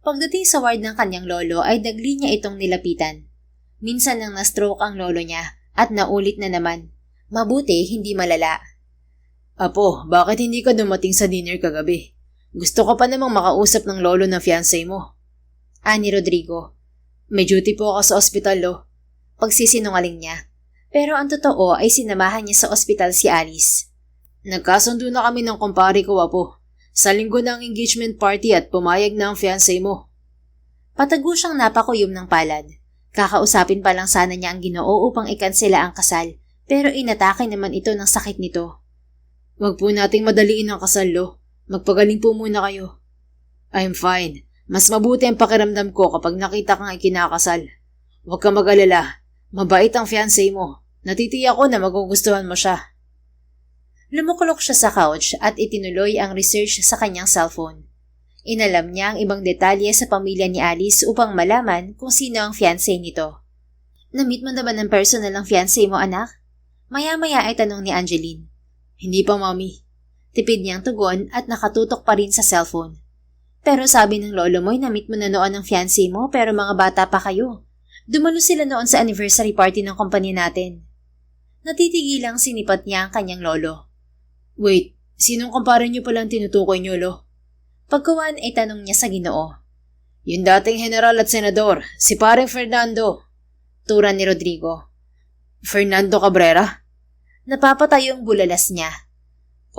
Pagdating sa ward ng kanyang lolo ay dagli niya itong nilapitan. Minsan nang na-stroke ang lolo niya at naulit na naman. Mabuti hindi malala. Apo, bakit hindi ka dumating sa dinner kagabi? Gusto ko pa namang makausap ng lolo ng fiancé mo. Ani Rodrigo. May duty po ako sa ospital, lo. Pagsisinungaling niya. Pero ang totoo ay sinamahan niya sa ospital si Alice. Nagkasundo na kami ng kumpare ko, Apo. Sa linggo na ang engagement party at pumayag na ang fiancé mo. Patago siyang napakuyom ng palad. Kakausapin pa lang sana niya ang Ginoo upang ikansela ang kasal, pero inatake naman ito ng sakit nito. Wag po nating madaliin ang kasal, lo. Magpagaling po muna kayo. I'm fine. Mas mabuti ang pakiramdam ko kapag nakita kang ikinakasal. Huwag ka mag-alala. Mabait ang fiancé mo. Natitiyak ko na magugustuhan mo siya. Lumukulok siya sa couch at itinuloy ang research sa kanyang cellphone. Inalam niya ang ibang detalye sa pamilya ni Alice upang malaman kung sino ang fiancé nito. Na-meet mo na ba ng personal ang fiancé mo, anak? Maya-maya ay tanong ni Angeline. Hindi pa, Mami. Tipid niyang tugon at nakatutok pa rin sa cellphone. Pero sabi ng lolo mo'y na-meet mo na noon ang fiancé mo pero mga bata pa kayo. Dumalo sila noon sa anniversary party ng kumpanya natin. Natitigilang sinipat niya ang kanyang lolo. Wait, sinong kumpare niyo palang tinutukoy niyo, Lo? Pagkuhan ay tanong niya sa Ginoo. Yung dating general at senador, si paring Fernando. Tura ni Rodrigo. Fernando Cabrera? Napapatayong bulalas niya.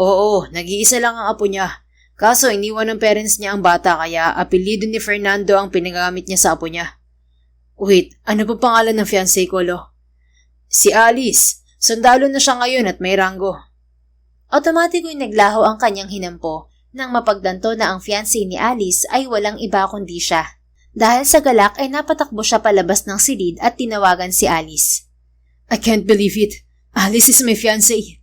Oo, nag-iisa lang ang apo niya. Kaso iniwan ng parents niya ang bata kaya apelyido ni Fernando ang pinagamit niya sa apo niya. Wait, ano pa pangalan ng fiancé ko, Lo? Si Alice. Sundalo na siya ngayon at may ranggo. Otomatiko'y naglaho ang kanyang hinampo nang mapagdanto na ang fiancé ni Alice ay walang iba kundi siya. Dahil sa galak ay napatakbo siya palabas ng silid at tinawagan si Alice. I can't believe it. Alice is my fiancé.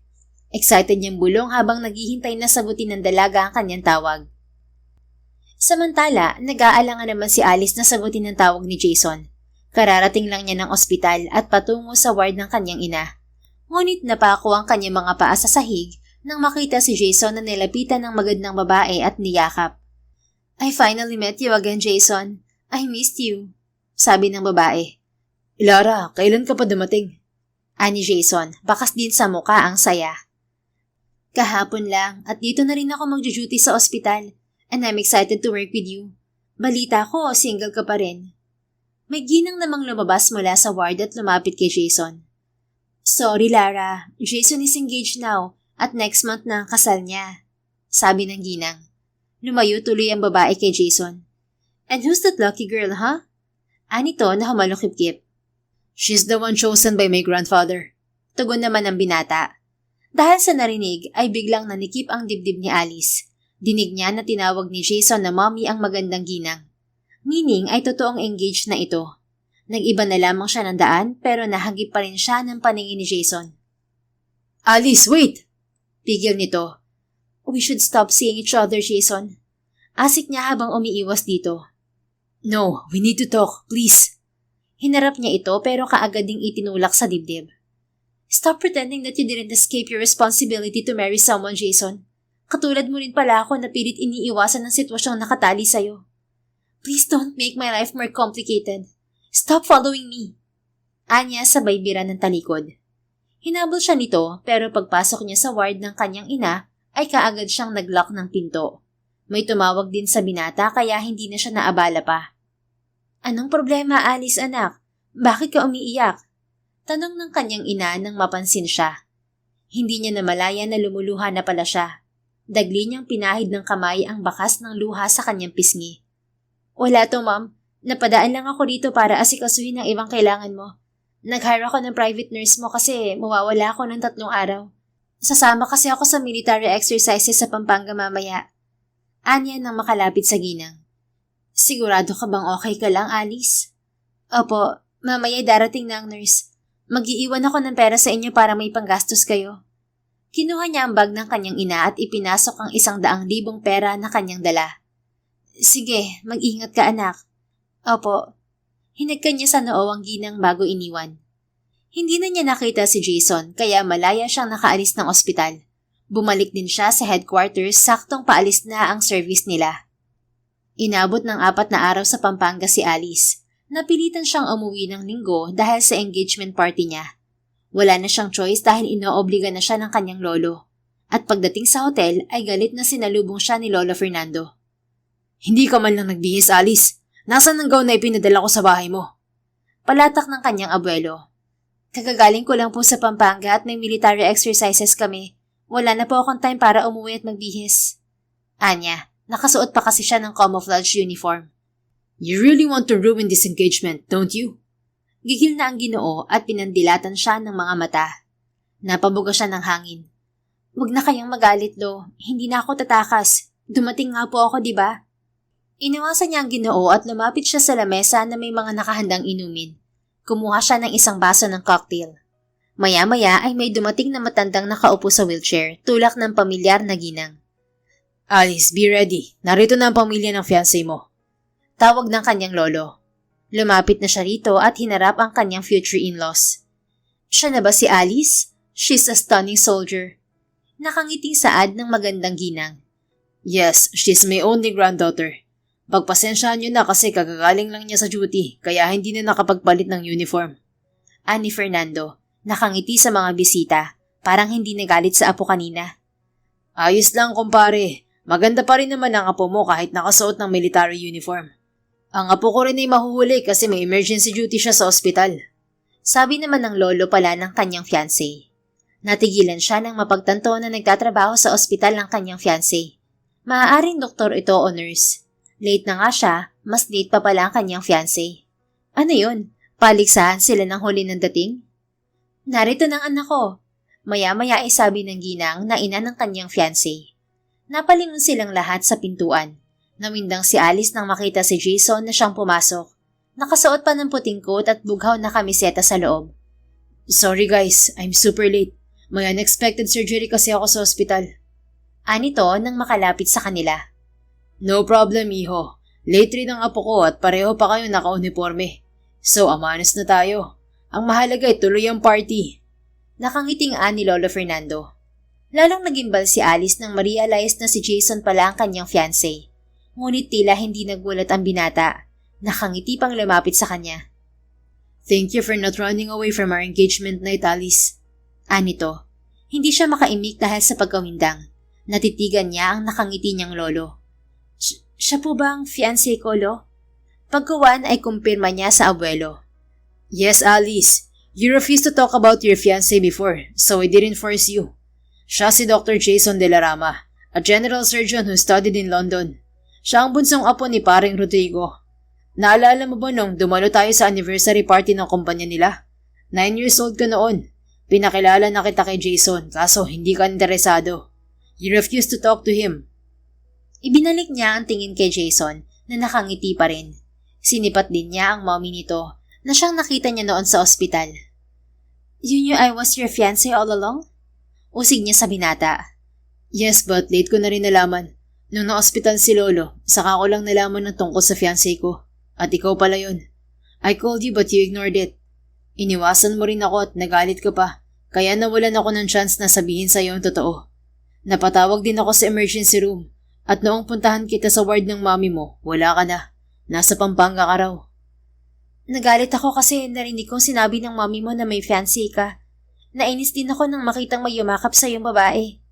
Excited niyang bulong habang naghihintay na sagutin ng dalaga ang kanyang tawag. Samantala, nag-aalangan naman si Alice na sagutin ang tawag ni Jason. Kararating lang niya ng ospital at patungo sa ward ng kanyang ina. Ngunit napako ang kanyang mga paa sa sahig nang makita si Jason na nilapitan ng magandang babae at niyakap. I finally met you again, Jason. I missed you, sabi ng babae. Lara, kailan ka pa dumating? Ani Jason, bakas din sa muka ang saya. Kahapon lang at dito na rin ako mag-duty sa ospital and I'm excited to work with you. Balita ko, single ka pa rin. May ginang namang lumabas mula sa ward at lumapit kay Jason. Sorry Lara, Jason is engaged now at next month na ang kasal niya, sabi ng ginang. Lumayo tuloy ang babae kay Jason. And who's that lucky girl, huh? Anito na humalukip-kip. She's the one chosen by my grandfather. Tugon naman ng binata. Dahil sa narinig ay biglang nanikip ang dibdib ni Alice. Dinig niya na tinawag ni Jason na mommy ang magandang ginang. Meaning ay totoong engaged na ito. Nag-iba na lamang siya ng daan pero nahagip pa rin siya ng paningin ni Jason. Alice, wait! Pigil nito. We should stop seeing each other, Jason. Asik niya habang umiiwas dito. No, we need to talk, please. Hinarap niya ito pero kaagad ding itinulak sa dibdib. Stop pretending that you didn't escape your responsibility to marry someone, Jason. Katulad mo rin pala ako na pilit iniiwasan ng sitwasyong nakatali sa'yo. Please don't make my life more complicated. Stop following me. Anya sabay bira ng talikod. Hinabol siya nito pero pagpasok niya sa ward ng kanyang ina ay kaagad siyang nag-lock ng pinto. May tumawag din sa binata kaya hindi na siya naabala pa. Anong problema, Alice anak? Bakit ka umiiyak? Tanong ng kanyang ina nang mapansin siya. Hindi niya namalaya na lumuluha na pala siya. Dagli niyang pinahid ng kamay ang bakas ng luha sa kanyang pisngi. Wala to, ma'am. Napadaan lang ako dito para asikasuhin ang ibang kailangan mo. Nag-hire ako ng private nurse mo kasi mawawala ako ng 3 araw. Sasama kasi ako sa military exercises sa Pampanga mamaya. Anya nang makalapit sa ginang. Sigurado ka bang okay ka lang, Alice? Opo, mamaya darating na ang nurse. Mag-iiwan ako ng pera sa inyo para may panggastos kayo. Kinuha niya ang bag ng kanyang ina at ipinasok ang 100,000 pera na kanyang dala. Sige, mag-ingat ka anak. Opo. Hinagkan niya sa noo ang ginang bago iniwan. Hindi na niya nakita si Jason kaya malaya siyang nakaalis ng ospital. Bumalik din siya sa headquarters saktong paalis na ang service nila. Inabot ng 4 na araw sa Pampanga si Alice. Napilitan siyang umuwi ng linggo dahil sa engagement party niya. Wala na siyang choice dahil inoobliga na siya ng kanyang lolo. At pagdating sa hotel ay galit na sinalubong siya ni Lolo Fernando. Hindi ka man lang nagbihis, Alice. Nasaan ang gown na ipinadala ko sa bahay mo? Palatak ng kanyang abuelo. Kagagaling ko lang po sa Pampanga at may military exercises kami. Wala na po akong time para umuwi at magbihis. Anya, nakasuot pa kasi siya ng camouflage uniform. You really want to ruin this engagement, don't you? Gigil na ang Ginoo at pinandilatan siya ng mga mata. Napabuga siya ng hangin. Huwag na kayang magalit, Lo. Hindi na ako tatakas. Dumating nga po ako, di ba? Iniwasan niya ang Ginoo at lumapit siya sa lamesa na may mga nakahandang inumin. Kumuha siya ng isang baso ng cocktail. Maya-maya ay may dumating na matandang nakaupo sa wheelchair, tulak ng pamilyar na ginang. Alice, be ready. Narito na ang pamilya ng fiancé mo. Tawag ng kanyang lolo. Lumapit na siya rito at hinarap ang kanyang future in-laws. Siya na ba si Alice? She's a stunning soldier. Nakangiting saad ng magandang ginang. Yes, she's my only granddaughter. Pagpasensyahan niyo na kasi kagagaling lang niya sa duty kaya hindi na nakapagpalit ng uniform. Ani Fernando, nakangiti sa mga bisita, parang hindi nagalit sa apo kanina. Ayos lang kumpare, maganda pa rin naman ang apo mo kahit nakasuot ng military uniform. Ang apo ko rin ay mahuhuli kasi may emergency duty siya sa ospital. Sabi naman ng lolo pala ng kanyang fiancé. Natigilan siya nang mapagtanto na nagtatrabaho sa ospital ng kanyang fiancé. Maaaring doktor ito o nurse. Late na nga siya, mas late pa pala ang kanyang fiancé. Ano yun? Paligsahan sila ng huli ng dating? Narito ng anak ko. Maya-maya ay sabi ng ginang na ina ng kanyang fiancé. Napalingon silang lahat sa pintuan. Nawindang si Alice nang makita si Jason na siyang pumasok. Nakasuot pa ng puting coat at bughaw na kamiseta sa loob. Sorry guys, I'm super late. May unexpected surgery kasi ako sa ospital. Anito nang makalapit sa kanila. No problem, iho. Late rin ang apo ko at pareho pa kayo naka-uniforme. So, amanos na tayo. Ang mahalaga ay tuloy ang party. Nakangiting ni Lolo Fernando. Lalong nagimbal si Alice nang ma-realize na si Jason pala ang kanyang fiancé. Ngunit tila hindi nagulat ang binata. Nakangiti pang lumapit sa kanya. Thank you for not running away from our engagement night, Alice. Anito. Hindi siya makaimik dahil sa pagkawindang. Natitigan niya ang nakangiti niyang lolo. Siya po ba ang fiancé ko, Lo? Pagkuwan ay kumpirma niya sa abuelo. Yes, Alice. You refused to talk about your fiancé before, so I didn't force you. Siya si Dr. Jason De La Rama, a general surgeon who studied in London. Siya ang bunsong apo ni paring Rodrigo. Naalala mo ba nung dumalo tayo sa anniversary party ng kumpanya nila? 9 years old ka noon. Pinakilala na kita kay Jason, kaso hindi ka interesado. You refused to talk to him. Ibinalik niya ang tingin kay Jason na nakangiti pa rin. Sinipat din niya ang mommy nito na siyang nakita niya noon sa ospital. You knew I was your fiancé all along? Usig niya sa binata. Yes, but late ko na rin nalaman. Nung na-ospital si Lolo, saka ko lang nalaman ng tungkol sa fiancé ko. At ikaw pala yun. I called you but you ignored it. Iniwasan mo rin ako at nagalit ka pa, kaya nawalan ako ng chance na sabihin sa'yo ang totoo. Napatawag din ako sa emergency room. At noong puntahan kita sa ward ng mami mo, wala ka na. Nasa Pampanga ka raw. Nagalit ako kasi narinig kong sinabi ng mami mo na may fiancé ka. Nainis din ako nang makitang may yumakap sa iyong babae.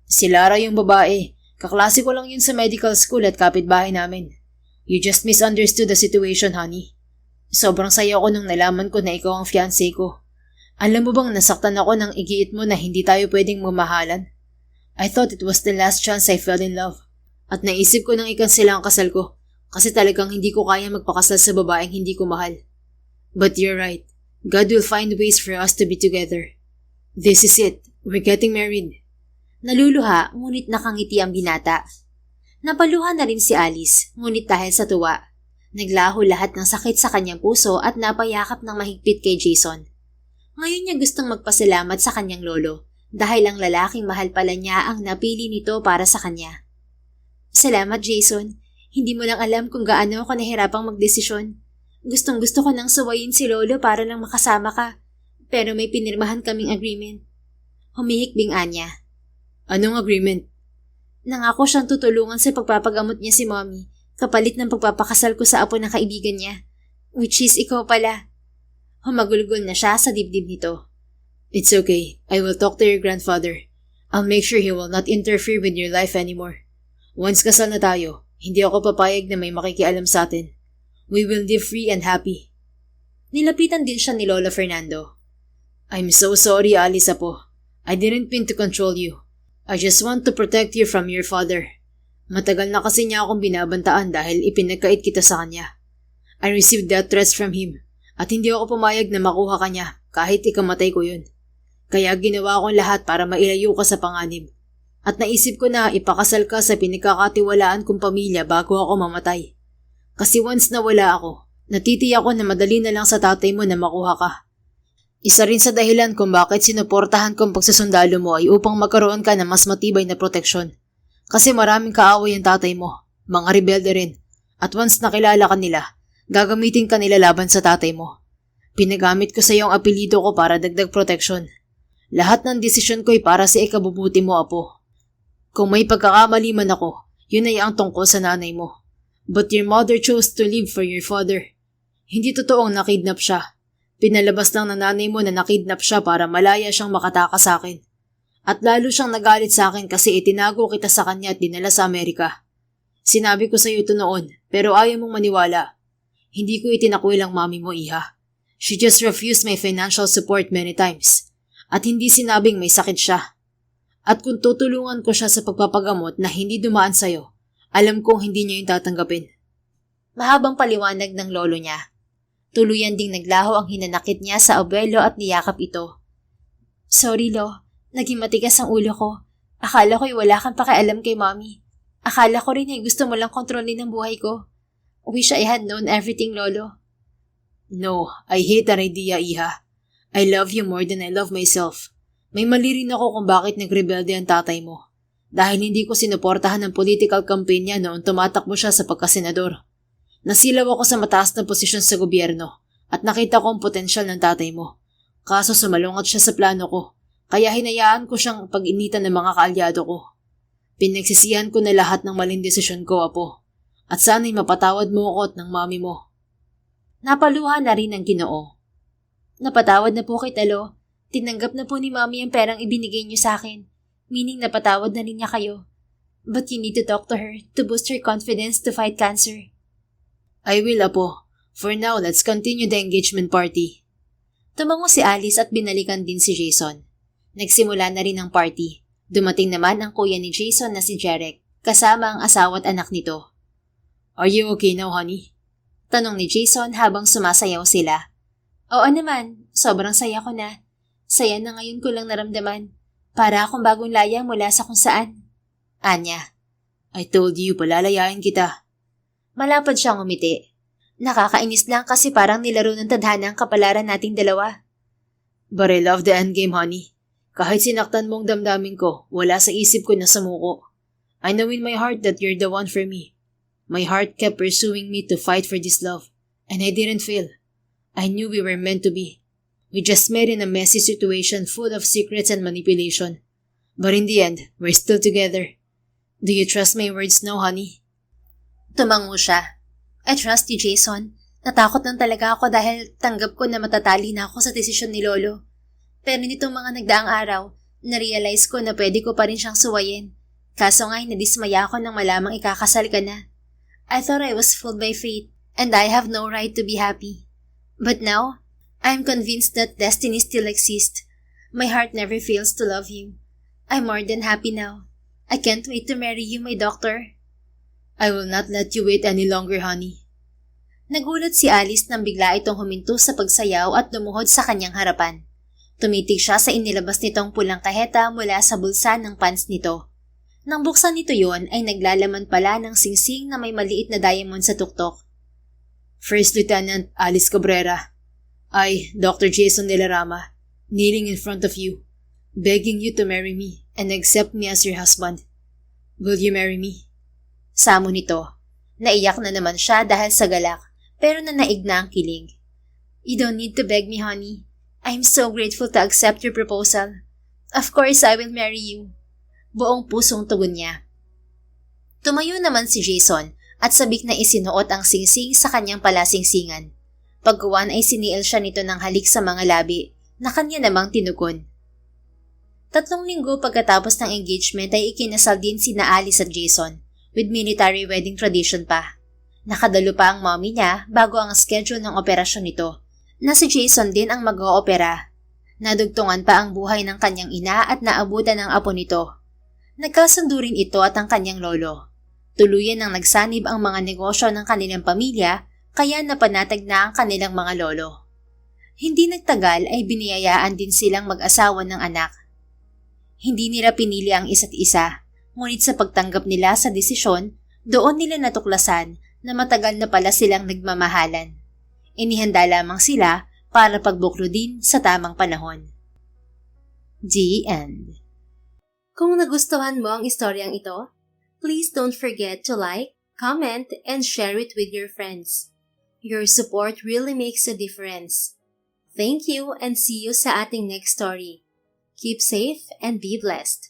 Si Lara yung babae. Kaklase ko lang yun sa medical school at kapitbahay namin. You just misunderstood the situation, honey. Sobrang saya ko nung nalaman ko na ikaw ang fiancé ko. Alam mo bang nasaktan ako nang igiit mo na hindi tayo pwedeng mamahalan? I thought it was the last chance I fell in love. At naisip ko nang ikansela ang kasal ko kasi talagang hindi ko kaya magpakasal sa babaeng hindi ko mahal. But you're right. God will find ways for us to be together. This is it. We're getting married. Naluluha, ngunit nakangiti ang binata. Napaluha na rin si Alice, ngunit dahil sa tuwa. Naglaho lahat ng sakit sa kanyang puso at napayakap ng mahigpit kay Jason. Ngayon niya gustong magpasalamat sa kanyang lolo dahil ang lalaking mahal pala niya ang napili nito para sa kanya. Salamat, Jason. Hindi mo lang alam kung gaano ako nahirapang magdesisyon. Gustong-gusto ko nang suwayin si Lolo para lang makasama ka. Pero may pinirmahan kaming agreement. Humihikbing Anya. Anong agreement? Nangako siyang tutulungan sa pagpapagamot niya si Mommy kapalit ng pagpapakasal ko sa apo ng kaibigan niya. Which is ikaw pala. Humagulgol na siya sa dibdib nito. It's okay. I will talk to your grandfather. I'll make sure he will not interfere with your life anymore. Once kasal na tayo, hindi ako papayag na may makikialam sa atin. We will live free and happy. Nilapitan din siya ni Lola Fernando. I'm so sorry, Alice Apo. I didn't mean to control you. I just want to protect you from your father. Matagal na kasi niya akong binabantaan dahil ipinagkait kita sa kanya. I received death threats from him at hindi ako pumayag na makuha ka niya kahit ikamatay ko yun. Kaya ginawa ko lahat para mailayo ka sa panganib. At naisip ko na ipakasal ka sa pinagkakatiwalaan kong pamilya bago ako mamatay. Kasi once na wala ako, Natitiyak ko na madali na lang sa tatay mo na makuha ka. Isa rin sa dahilan kung bakit sinuportahan kong pagsusundalo mo ay upang magkaroon ka ng mas matibay na proteksyon. Kasi maraming kaaway ang tatay mo, mga rebelde rin. At once nakilala ka nila, gagamitin ka nila laban sa tatay mo. Pinagamit ko sa iyo ang apelido ko para dagdag proteksyon. Lahat ng desisyon ko ay para sa ikabubuti mo, apo. Kung may pagkakamali man ako, yun ay ang tungkol sa nanay mo. But your mother chose to live for your father. Hindi totoong nakidnap siya. Pinalabas lang ng nanay mo na nakidnap siya para malaya siyang makatakas sa akin. At lalo siyang nagalit sa akin kasi itinago kita sa kanya at dinala sa Amerika. Sinabi ko sa iyo ito noon, pero ayaw mong maniwala. Hindi ko itinakwil ang mami mo, iha. She just refused my financial support many times. At hindi sinabing may sakit siya. At kung tutulungan ko siya sa pagpapagamot na hindi dumaan sa'yo, alam kong hindi niya yung tatanggapin. Mahabang paliwanag ng lolo niya. Tuluyan ding naglaho ang hinanakit niya sa abuelo at niyakap ito. Sorry, Lo. Naging matigas ang ulo ko. Akala ko'y wala kang pakialam kay Mommy. Akala ko rin ay gusto mo lang kontrolin ang buhay ko. Wish I had known everything, Lolo. No, I hate that idea, iha. I love you more than I love myself. May mali rin ako kung bakit nagrebelde ang tatay mo. Dahil hindi ko sinuportahan ang political campaign niya noong tumatakbo siya sa pagkasenador. Nasilaw ako sa mataas na posisyon sa gobyerno at nakita ko ang potensyal ng tatay mo. Kaso sumalungat siya sa plano ko. Kaya hinayaan ko siyang pag-initan ng mga kaalyado ko. Pinagsisihan ko na lahat ng maling desisyon ko, apo. At sana'y mapatawad mo ako at ng mami mo. Napaluha na rin ang Ginoo. Napatawad na po kita, Lo. Tinanggap na po ni Mami ang perang ibinigay niyo sa akin. Meaning napatawad na rin niya kayo. But you need to talk to her to boost her confidence to fight cancer. I will, apo. For now, let's continue the engagement party. Tumango si Alice at binalikan din si Jason. Nagsimula na rin ang party. Dumating naman ang kuya ni Jason na si Jeric, kasama ang asawa at anak nito. Are you okay now, honey? Tanong ni Jason habang sumasayaw sila. Oo naman, sobrang saya ko na. Saya na ngayon ko lang naramdaman. Para akong bagong layang mula sa kung saan. Anya. I told you, palalayain kita. Malapad siyang umiti. Nakakainis lang kasi parang nilaro ng tadhana ang kapalaran nating dalawa. But I love the endgame, honey. Kahit sinaktan mong damdamin ko, wala sa isip ko na sumuko. I know in my heart that you're the one for me. My heart kept pursuing me to fight for this love, and I didn't fail. I knew we were meant to be. We just met in a messy situation full of secrets and manipulation. But in the end, we're still together. Do you trust my words now, honey? Tumango siya. I trust you, Jason. Natakot lang talaga ako dahil tanggap ko na matatali na ako sa desisyon ni Lolo. Pero nitong mga nagdaang araw, na-realize ko na pwede ko pa rin siyang suwayin. Kaso nga'y nadismaya ako nang malamang ikakasal ka na. I thought I was fooled by fate, and I have no right to be happy. But now, I'm convinced that destiny still exists. My heart never fails to love you. I'm more than happy now. I can't wait to marry you, my doctor. I will not let you wait any longer, honey. Nagulat si Alice nang bigla itong huminto sa pagsayaw at lumuhod sa kanyang harapan. Tumitig siya sa inilabas nitong pulang kaheta mula sa bulsa ng pants nito. Nang buksan nito yon ay naglalaman pala ng singsing na may maliit na diamond sa tuktok. First Lieutenant Alice Cabrera, I, Dr. Jason De La Rama, kneeling in front of you, begging you to marry me and accept me as your husband. Will you marry me? Samo nito. Naiyak na naman siya dahil sa galak, pero nanaig na ang kilig. You don't need to beg me, honey. I'm so grateful to accept your proposal. Of course, I will marry you. Buong pusong tugon niya. Tumayo naman si Jason at sabik na isinuot ang singsing sa kanyang palasingsingan. Pagkuwan ay siniil siya nito ng halik sa mga labi na kanya namang tinugon. 3 linggo pagkatapos ng engagement ay ikinasal din sina Alice at Jason with military wedding tradition pa. Nakadalo pa ang mommy niya bago ang schedule ng operasyon nito na si Jason din ang mag-oopera. Nadugtungan pa ang buhay ng kanyang ina at naabutan ng apo nito. Nagkasundo rin ito at ang kanyang lolo. Tuluyan nang nagsanib ang mga negosyo ng kanilang pamilya kaya napanatag na ang kanilang mga lolo. Hindi nagtagal ay biniyayaan din silang mag-asawa ng anak. Hindi nila pinili ang isa't isa, ngunit sa pagtanggap nila sa desisyon, doon nila natuklasan na matagal na pala silang nagmamahalan. Inihanda lamang sila para pagbuklo din sa tamang panahon. The End. Kung nagustuhan mo ang istoryang ito, please don't forget to like, comment, and share it with your friends. Your support really makes a difference. Thank you and see you sa ating next story. Keep safe and be blessed.